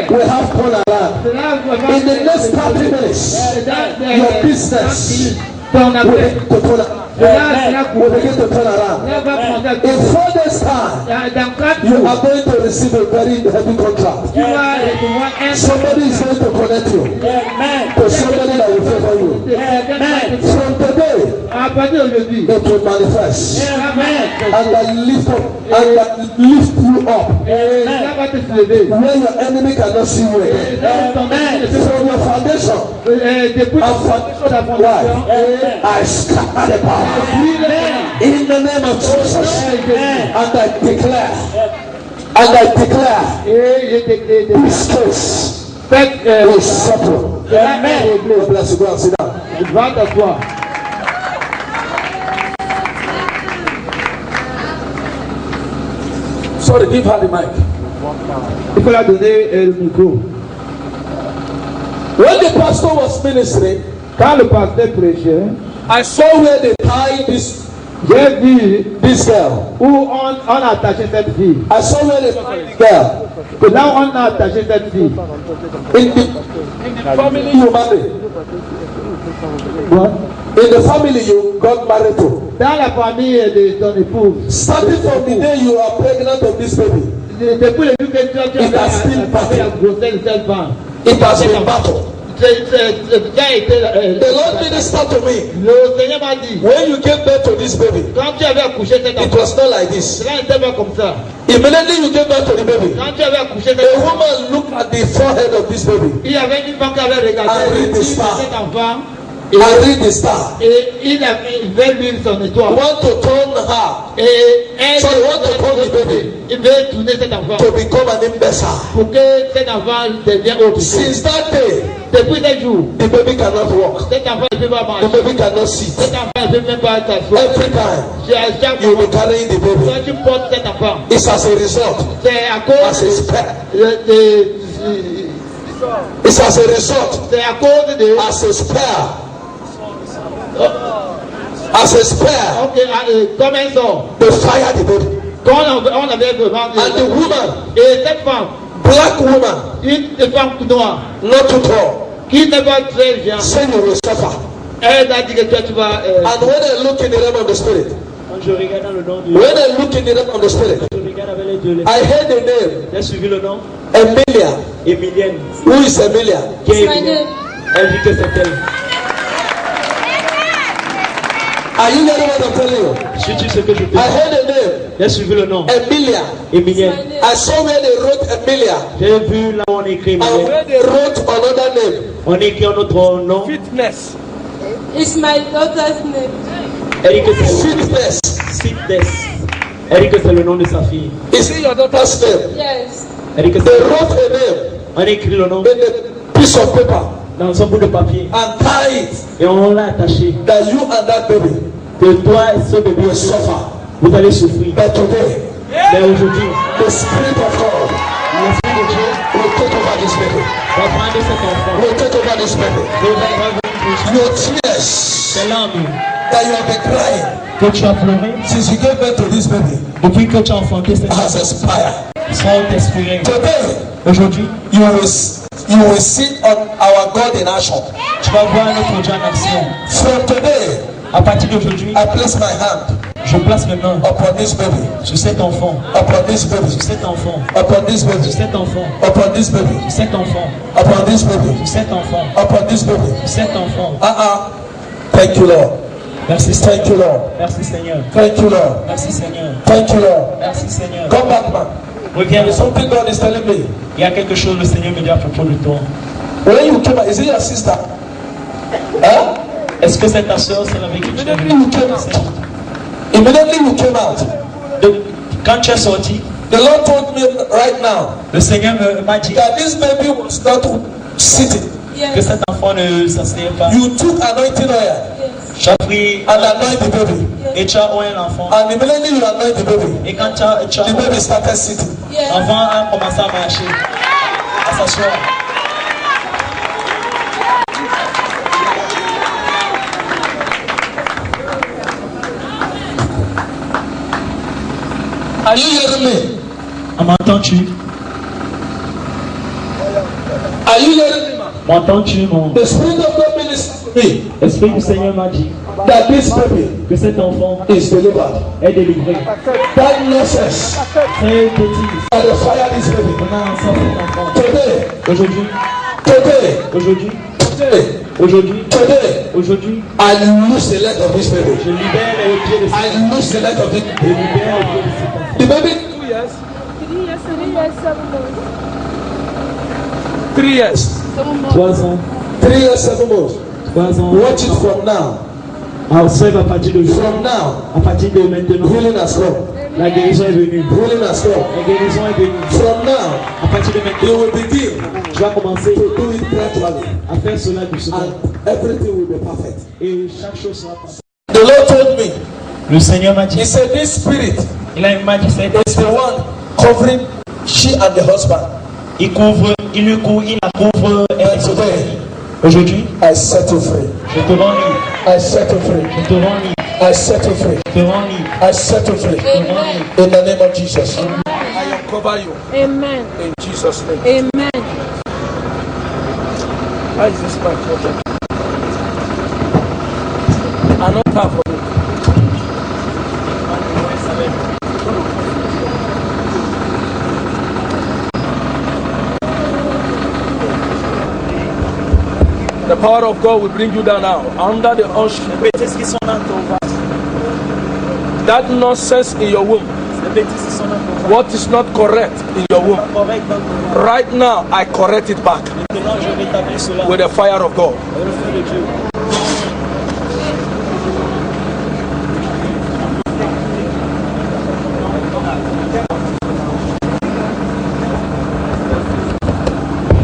will have turned around. In the next 30 minutes, your business will begin to turn around. Will begin to turn around. In 4 days' time, you are going to receive a very heavy contract. Somebody is going to connect you to somebody that will favor you. From today, it will manifest and I lift up and lift you up where your enemy cannot see you again. From your foundation I scatter the power in the name of Jesus, and I declare this case is settled. God bless you. Go and sit down. Sorry, give her the mic. Il faut la donner le micro. When the pastor was ministering, quand le pasteur prêchait, I saw where they tied this. J'ai vu this girl. Où on a attaché cette fille. I saw where they tied the girl. Que là où on a attaché cette fille. In the family you married. What? In the family you got married to. Dans la famille de ton épouse. Starting from the day you are pregnant of this baby. Depuis le jour que tu as la grossesse de cette femme. It has been battle. The Lord ministered to me. Le Seigneur m'a dit. When you gave birth to this baby, quand tu avais accouché cet enfant, it was not like this. Cela n'était pas comme ça. Immediately you gave birth to the baby. Quand tu avais accouché cet enfant, enfant, a woman looked at the forehead of this baby. Il y avait une femme qui avait regardé cet enfant. I read the star. Et il veut lui son étoile. Want to turn her. Et elle want to turn the baby. Il veut tourner cet enfant. To become an imbecile. Pour que cet enfant devienne autre chose. Since that day, depuis ce jour, the baby cannot walk. Cet enfant ne peut pas marcher. The baby cannot sit. Cet enfant ne peut même pas s'asseoir. Every time you will be carrying the baby. Quand tu portes cet enfant, it's as a result. C'est à cause as a spare. It's as a result. C'est à cause de as a spare. As a spare. Okay, comme un sort. They fire the baby. Quand on avait vraiment. And the woman. Et cette femme. Black woman. Une femme noire. Not too tall. Qui n'est pas très bien. Say you will suffer. Elle a dit que toi tu vas. And when I look in the realm of the spirit. Quand je regarde dans le nom de when I look in the realm of the spirit, je regarde avec les deux. I heard the name J'ai suivi le nom. Emilia. Emilienne. Who is Emilia? Qui est Emilienne? Elle dit que c'est elle. Are you hearing what I'm telling you? Suis-tu ce que je te dis? I heard the name J'ai suivi le nom. Emilia. Emilienne. I saw where they wrote Emilia. J'ai vu là où on écrit And Emilienne. where they wrote another name. On écrit un autre nom. Fitness. It's my daughter's name. Elle dit que c'est Fitness. Fitness. Elle dit que c'est le nom de sa fille. Is it your daughter's name? Yes. Elle dit que They c'est wrote a name on écrit le nom in a piece of paper dans un bout de papier and tie it et on l'a attaché. that you and that baby Que toi et ce bébé will suffer. vous allez souffrir. But today, Mais aujourd'hui, the Spirit of God l'Esprit de Dieu will take over this baby. va prendre cet enfant. Will take over this baby. Et va revenir Your tears ces larmes that you have been crying que tu as pleuré since you gave birth to this baby depuis que tu as enfanté cet has enfant expired. sont expirés. Today, Aujourd'hui, you will see on our God in action. tu vas voir notre Dieu en action. From today, À partir d'aujourd'hui, I place my hand je place mes mains upon this baby, sur cet enfant, upon this baby, sur cet enfant, upon this baby, sur cet enfant, upon this baby, sur cet enfant, upon this baby, sur cet enfant, upon this baby. sur cet enfant. Thank you, Lord. Merci Thank you, Seigneur. Lord. Merci Seigneur. Thank you, Lord. Merci Seigneur. Thank you, Lord. Merci Seigneur. Come back, man. Reviens. There's something God is telling me. Il y a quelque chose le Seigneur me dit à propos de toi. When you came out, is it your sister? Huh? Est-ce que c'est ta soeur, celle avec qui tu es Immediately venu? you came out. Immediately you came out. Quand tu es sorti, The Lord told me right now le Seigneur m'a dit that this baby was not sitting. que cet enfant ne s'asseyait pas. You took anointing oil Tu as pris and anointed the baby. et tu as oint l'enfant. And immediately you anoint the baby. Et quand tu as The baby started sitting. l'enfant a commencé à marcher, à s'asseoir. Are you hearing me? M'entends-tu? Are you hearing me? M'entends-tu, mon The Spirit of God ministers to me Esprit du Seigneur m'a dit that this baby que cet enfant is delivered. est délivré. That nonsense Très petit. by the fire this baby. On a ensemble cet enfant. Today, Aujourd'hui, today, aujourd'hui, today, aujourd'hui, today, aujourd'hui, I loose the leg of this baby. je libère les pieds de cet enfant. I loose the leg of this Je baby. libère les pieds de cet enfant. The baby, 3 years, 7 months. 3 years. 3 ans, 3 years, 7 months. 3 ans. Watch it from now. Observe à partir de From now, à partir de maintenant. healing has come. La guérison est venue. Healing has come. La guérison est venue. From now, À partir de you maintenant, will begin tu vas commencer to do it gradually, à faire cela doucement. and everything will be perfect. Et chaque chose sera parfaite. The Lord told me, Le Seigneur m'a dit, He said, this spirit il m'a dit, is the one covering she and the husband. il lui couvre, il la couvre. And today, Aujourd'hui, I set you free. je te rends libre. I set you free. Je te rends libre. I set you free. Je te rends libre. I set you free. Je te rends libre. In the name of Jesus. I uncover you. Amen. In Jesus' name. Amen. How is this my project? I don't have for me. The power of God will bring you down now. Under the unction. That nonsense in your womb. What is not correct in your womb. Right now, I correct it back with the fire of God.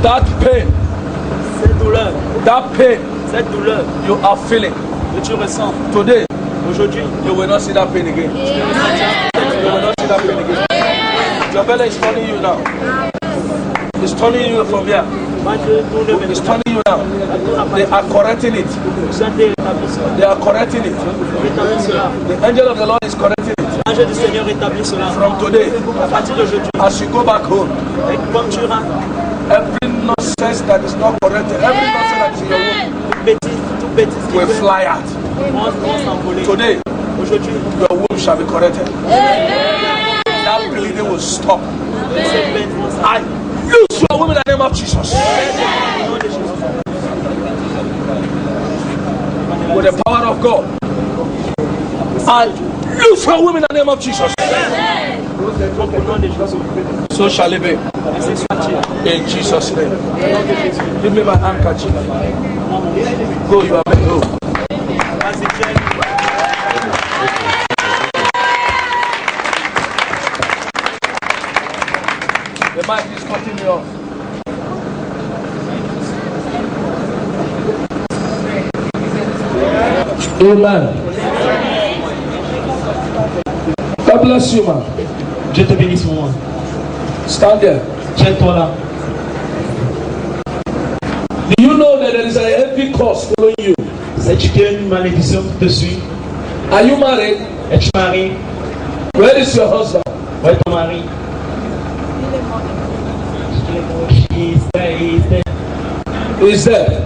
That pain, Cette douleur, that pain cette douleur you are feeling que tu ressens today, aujourd'hui, you will not see that pain again. You will not see that pain again. Your belly is turning you now. It's turning you from here. It's turning you now. They are correcting it. They are correcting it. The angel of the Lord is correcting it. l'ange du Seigneur établit cela. From today, À partir d'aujourd'hui, as you go back home, et comme tu rentres, every nonsense that is not corrected, every nonsense that is in your womb toute bêtise qui will peut fly out. vont s'envoler. Today, Aujourd'hui, your womb shall be corrected. That bleeding will stop. I lose your womb in the name of Jesus. With the power of God, I lose your womb in the name of Jesus. So shall it be. In Jesus' name. Give me my handkerchief. Go, you are better. Go. The mic is cutting me off. Amen. God bless you, man. Dieu te bénisse, maman. Stand there. Tiens-toi là. Do you know that there is a heavy curse following you? Sais-tu qu'il y a une malédiction qui te suit? Are you married? Es-tu marié? Where is your husband? Où est ton mari? He's there.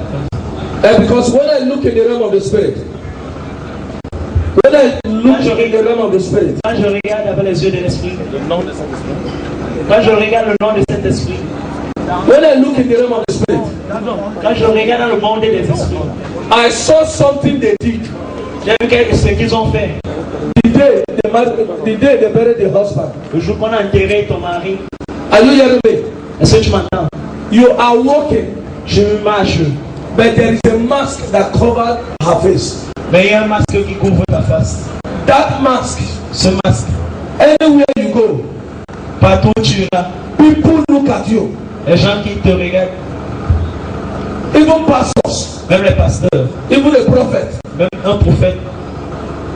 And because when I look in the realm of the spirit, when I look in the realm of the spirit, quand je regarde avec les yeux de l'esprit, quand je regarde le nom de cet esprit, when I look in the realm of the spirit, quand je regarde dans le monde des esprits, I saw something they did. J'ai vu ce qu'ils ont fait. The day they buried the husband. Le jour qu'on a enterré ton mari. Are you hearing me? Est-ce que tu m'entends? You are walking. Je marche. But there is a mask that covers her face. Mais il y a un masque qui couvre ta face. That mask. Ce masque. Anywhere you go. Partout où tu iras. People look at you. Les gens qui te regardent. Even pastors. Même les pasteurs. Even a prophet. Même un prophète.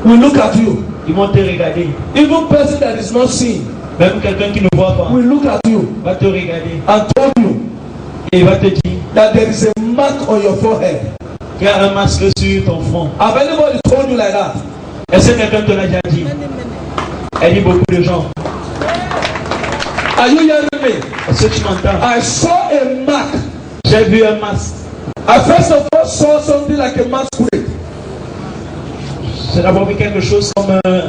Will look at you. Ils vont te regarder. Even person that is not seen. Même quelqu'un qui ne voit pas. Will look at you. Va te regarder. And told you. Et il va te dire. That there is a mark on your forehead. Il y a un masque sur ton front. Have anybody told you like that? Est-ce que quelqu'un te l'a déjà dit? Elle dit beaucoup de gens. Are you hearing me? Est-ce que tu m'entends? I saw a mark. J'ai vu un masque. I first of all saw something like a masquerade. J'ai d'abord vu quelque chose comme un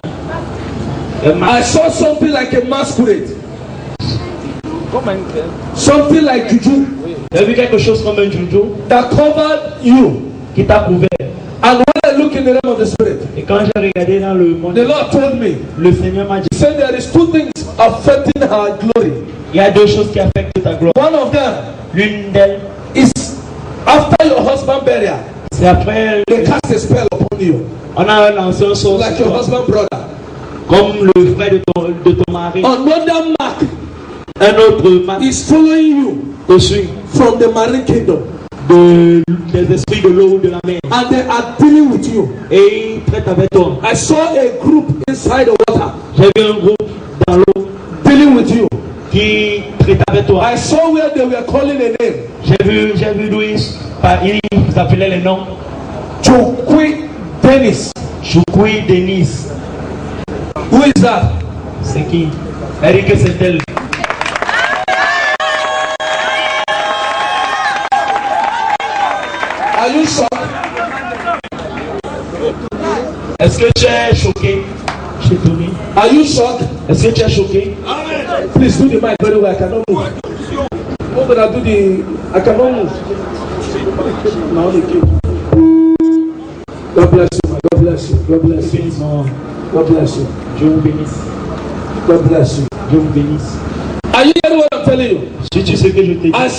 I saw something like a masquerade. Something like juju. J'ai vu quelque chose comme un juju. That covered you. Qui t'a couvert. And when I look in the realm of the spirit, et quand j'ai regardé dans le monde, the Lord told me, le Seigneur m'a dit, He said there is two things affecting her glory. Il y a deux choses qui affectent ta gloire. One of them, l'une d'elles, is after your husband burial. C'est après they cast a spell upon you. On a lancé un sort like your husband brother. Comme le frère de ton mari. Another mark, un autre marque, is following you. Te suit. From the marine kingdom. Des esprits de l'eau ou de la mer. And they are dealing with you. Et ils traitent avec toi. I saw a group inside the water. J'ai vu un groupe dans l'eau. Dealing with you. Qui traite avec toi. I saw where they were calling a name. J'ai vu d'où ils appelaient les noms. Chukwi Dennis. Chukwi Dennis. Who is that? C'est qui? Elle dit que c'est elle. Are you shocked? Est-ce que tu es choqué? Je t'ai donné. Are you shocked? Est-ce que tu es choqué? Please do the mic very well. I cannot move. How can I do the? I cannot move. Now the key. God bless you. God bless you. God bless you. God bless you. Dieu vous bénisse. God bless you. Dieu vous bénisse. Are you hearing what I'm telling you? Si tu sais que je t'ai dit. I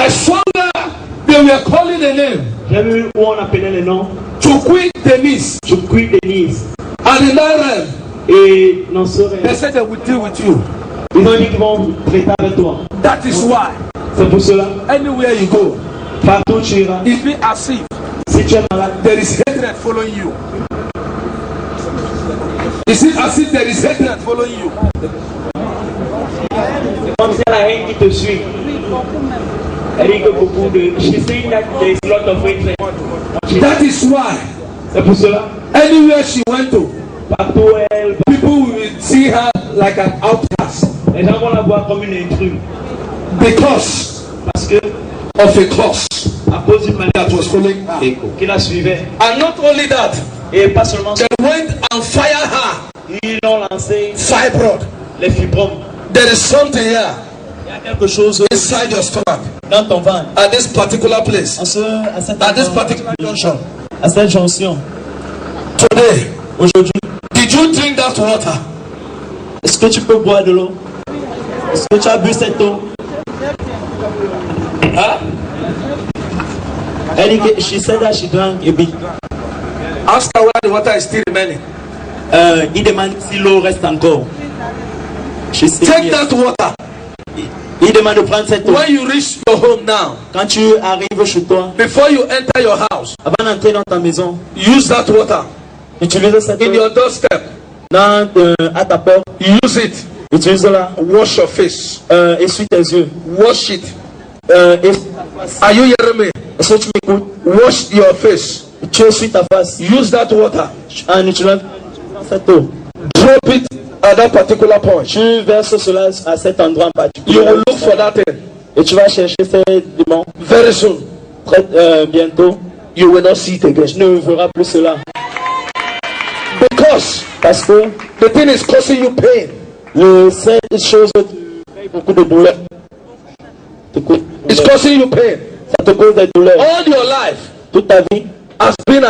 saw that they were calling the name. J'ai vu où on appelait les noms. Chukwi Dennis. Chukwi Dennis. And in that realm. Et dans ce rêve. They said they will deal with you. Ils ont dit qu'ils vont traiter avec toi. That is why. C'est pour cela. Anywhere you go. Partout tu iras. It be as if. Si tu es malade. There is hatred following you. Is it as if there is hatred following you? Comme c'est la haine qui te suit. Elle dit que beaucoup de. She's saying that there is a lot of hatred. That is why. C'est pour cela. Anywhere she went to. Partout elle. People will see her like an outcast. Les gens vont la voir comme une intruse. Because. Parce que. Of a curse. À cause d'une manière that was following her. qui la suivait. And not only that, Et pas seulement ça, they went and fired her. ils l'ont lancé Fibroid. les fibromes. There is something here Il y a quelque chose inside your stomach dans ton ventre. at this particular place, À cette particular junction. à cette jonction. Today, Aujourd'hui, did you drink that water? est-ce que tu peux boire de l'eau? Est-ce que tu as bu cette eau? Huh? Elle dit que she said that she drank a bit. Ask her where the water is still remaining. Il demande si l'eau reste encore. She said Take yes. that water. Il demande de prendre cette eau. When you reach your home now, Quand tu arrives chez toi, before you enter your house, avant d'entrer dans ta maison, use that water utilise cette in eau your doorstep. à ta porte. Use it. Utilise-la. Wash your face. Essuie tes yeux. Wash it. Essuie ta face. Are you hearing me? Est-ce que tu m'écoutes? Wash your face. Tu essuies ta face. Use that water. En utilisant cette eau. Drop it at that particular point. Tu verses cela à cet endroit en particulier. You will look for that thing. Et tu vas chercher ces démons. Very soon. Très bientôt. You will not see it again. Tu ne verras plus cela. Parce que the thing is causing you pain. Cette chose te crée beaucoup de douleur. It's causing you pain. Ça te cause des douleurs. All your life, toute ta vie, has been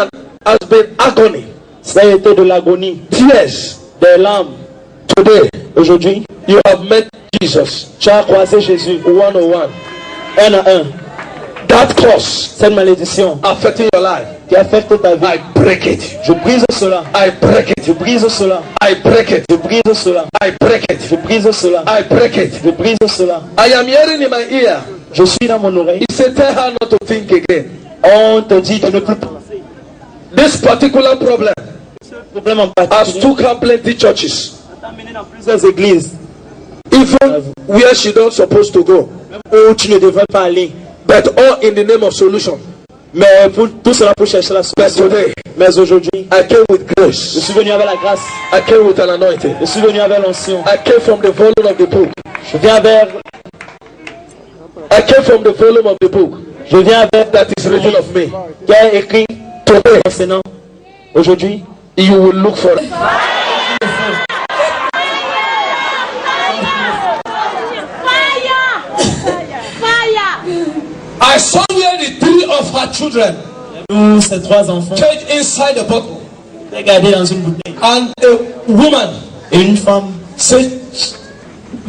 agony. Ça a été de l'agonie. Tears, des larmes. Today, aujourd'hui, you have met Jesus. Tu as croisé Jésus. One on one. Un à un. That curse, cette malédiction, affecting your life, qui affecte ta vie. I break it. Je brise cela. I break it. Je brise cela. I break it. Je brise cela. I break it. Je brise cela. I break it. Je brise cela. I am hearing in my ear. Je suis dans mon oreille. He said, tell her not to think again. On te dit de ne plus penser. This particular problem has took her plenty churches. Dans plusieurs églises. Even where she don't supposed to go. Où tu ne devrais pas aller. But all in the name of solution. Mais pour tout cela pour chercher la solution. But today, mais aujourd'hui, I came with grace. Je suis venu avec la grâce. I came with an anointing. Je suis venu avec l'onction. I came from the volume of the book. Je viens avec. I came from the volume of the book. Je viens avec that is written of me. Qui a écrit today. Concernant aujourd'hui, you will look for it. I saw where the three of her children ces trois enfants caged inside the bottle. Gardés dans une bouteille. And a woman et une femme said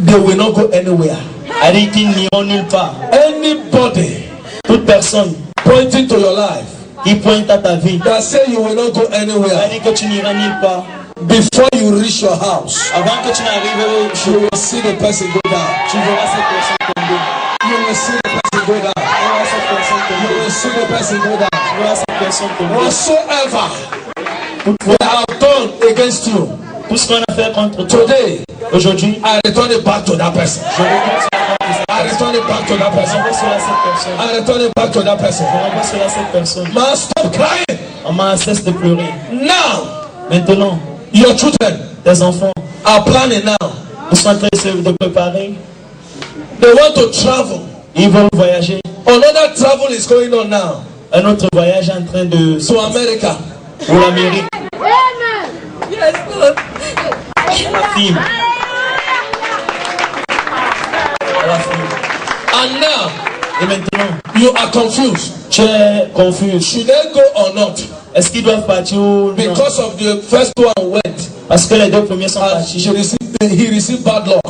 they will not go anywhere. A dit qu'ils n'iront nulle part. Anybody, toute personne pointing to your life, qui pointe à ta vie, that say you will not go anywhere. A dit que tu n'iras nulle part. Before you reach your house, avant que tu n'arrives, you will see the person go down. Tu verras cette personne tomber. You will see the person go down. You will see the person go down. Tu verras cette personne tomber. Whatsoever they have done against you, tout ce qu'on a fait contre toi, today, aujourd'hui, I return it back to that person. Je retourne sur la personne. I return it back to that person. I return it back to that person. Je renvoie cela à cette personne. Man, stop crying. Maman, cesse de pleurer. Now, maintenant, your children, tes enfants, are planning now. Ils sont en train de préparer. They want to travel. Ils vont voyager. Another travel is going on now. Un autre voyage est en train de to America. Pour l'Amérique. Amen. Yes, Lord. La fille. La fille. And now, et maintenant, you are confused. Tu es confus. Should they go or not? Est-ce qu'ils doivent partir ou non? Because of the first one went. Parce que les deux premiers sont partis. He received bad luck.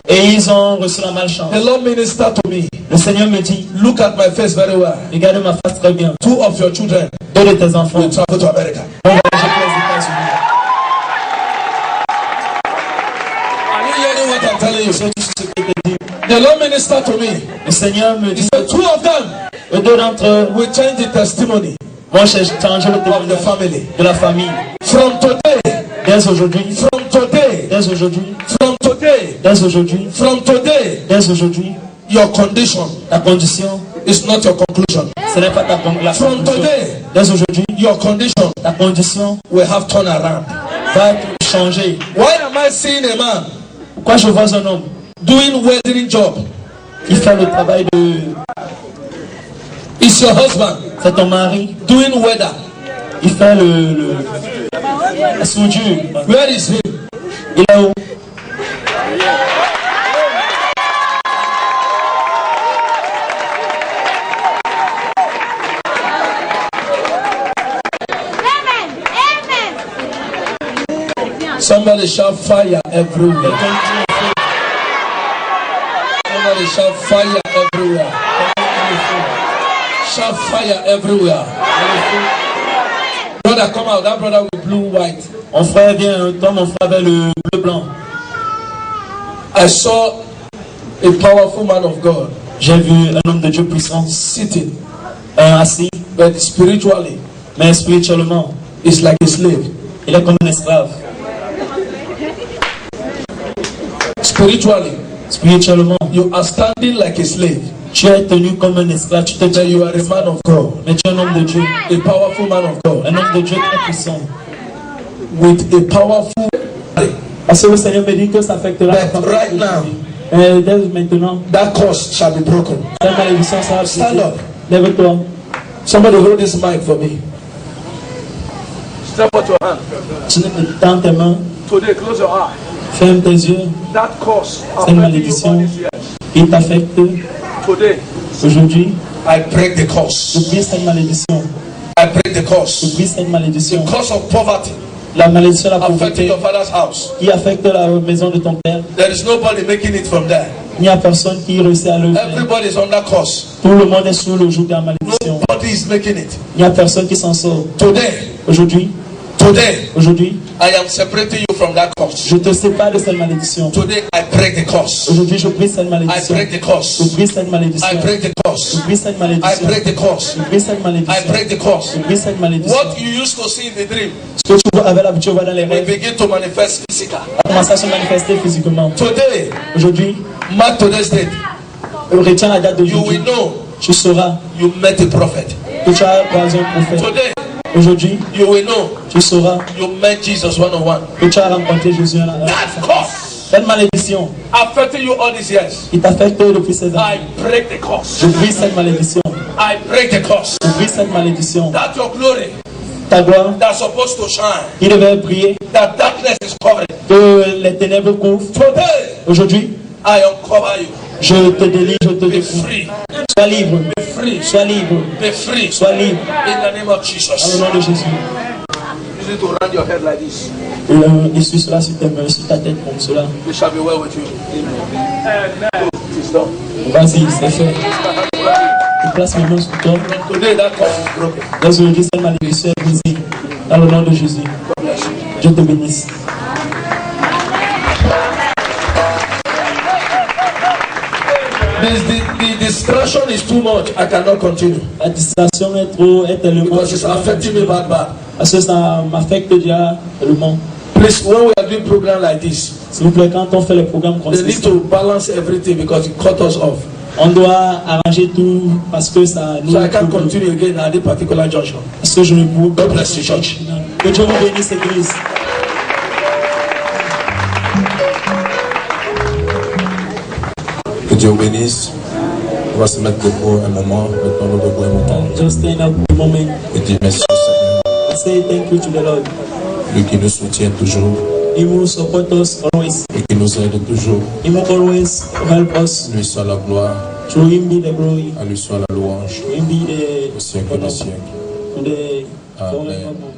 Et ils ont reçu la malchance. The Lord ministered to me. Le Seigneur me dit, look at my face very well. Regarde ma face très bien. Two of your children, deux de tes enfants, will travel to America. vont voyager pour les États-Unis. Are you hearing what I'm telling you? C'est tout ce que je te dis. The Lord ministered to me. Le Seigneur me dit, he said, two of them, et deux d'entre eux, will change the testimony vont changer le témoignage of the family. De la famille. From today. Dès aujourd'hui. From today. Dès aujourd'hui. From today. Dès aujourd'hui. From today. Dès aujourd'hui. Your condition. Ta condition. Is not your conclusion. Ce n'est pas ta conclusion. From today. Dès aujourd'hui. Your condition. Ta condition. Will have turned around. Va changer. Why am I seeing a man? Pourquoi je vois un homme doing welding job? Il fait le travail de It's your husband. C'est ton mari. Doing weather. Il fait la soudure. Where is he? Il est où? Somebody shout fire everywhere. Somebody shout fire everywhere. Shout fire everywhere. Brother, come out. That brother with blue, white. Mon frère vient, toi mon frère avec le bleu blanc. I saw a powerful man of God. J'ai vu un homme de Dieu puissant sitting, assis, but spiritually, mais spirituellement, it's like a slave. Il est comme un esclave. Spiritually, you are standing like a slave. Tu es tenu comme un esclave. Tu te dis, you are a man of God. Mais tu es un homme de Dieu. A powerful man of God. Un homme de Dieu très puissant. With a powerful. Parce que le Seigneur me dit que ça affectera. But right now, dès maintenant, that curse shall be broken. La malédiction sera brisée. Stand up. Lève-toi. Somebody hold this mic for me. Step out your hand. Tends tes mains. Today, close your eyes. Ferme tes yeux. That curse cette malédiction, il t'affecte. Aujourd'hui, I break the curse. Je brise cette malédiction. I break the curse. Je brise cette malédiction. The curse of poverty. La malédiction de la pauvreté your father's house. Qui affecte la maison de ton père. There is nobody making it from there. Il n'y a personne qui réussit à le faire. Everybody is under curse. Tout le monde est sous le joug de la malédiction. Nobody is making it. Il n'y a personne qui s'en sort. Today. Aujourd'hui, I am separating you from that curse. Je te sépare de cette malédiction. Today I break the curse. Aujourd'hui, je brise cette malédiction. I break the curse. Je brise cette malédiction. I break the curse. Je brise cette malédiction. I break the curse. Je brise cette malédiction. I break the curse. Je brise cette malédiction. What you used to see in the dream. Ce que tu avais l'habitude de voir dans les rêves. Begin to manifest physical. A commencé à se manifester physiquement. Today. Aujourd'hui. Mark today's date. Retiens la date d'aujourd'hui. You will know. Tu sauras. You met a prophet. Que tu as croisé un prophète. Today. Aujourd'hui, you will know. Tu sauras. You met Jesus one-on-one. Que tu as rencontré Jésus en la cette malédiction. Affecting you all these years. Il t'affecte depuis ces années. I break the curse. Je brise cette malédiction. I break the curse. Je brise cette malédiction. That your glory. Ta gloire. That's supposed to shine. Il devait briller. That darkness is covered. Que les ténèbres couvrent. Today. Aujourd'hui. I uncover you. Je te délie, je te découvre. Sois libre. Be free. Sois libre. Be free. Sois libre. In the name of Jesus. Dans le nom de Jésus. You need to round your head like this. Et suis cela sur tes mains, sur ta tête comme cela. It shall be well with you. Amen. It is done. Vas-y, c'est fait. Je place mes mains sur toi. Today that curse is broken. Aujourd'hui, cette malédiction est brisée. Dans le nom de Jésus. Dieu te bénisse. The distraction is too much. I cannot continue. La distraction est tellement. Because it's affecting me bad. Parce que ça m'affecte déjà tellement. Please, when we are doing program like this, s'il vous plaît, quand on fait les programmes comme ça, they need to balance everything because it cut us off. On doit arranger tout parce que ça nous. So I can't continue again at this particular junction. Parce que je ne peux. God bless you, church. Que Dieu vous bénisse, Église. Que Dieu vous bénisse. On va se mettre debout un moment. Mettons-nous debout un moment. Just stand up a moment. Et dire merci au Seigneur. Say thank you to the Lord. Lui qui nous soutient toujours. He will support us always. Et qui nous aide toujours. He will always help us. Lui soit la gloire. To him be the glory. À lui soit la louange. To him be the au siècle des siècles. To the Amen.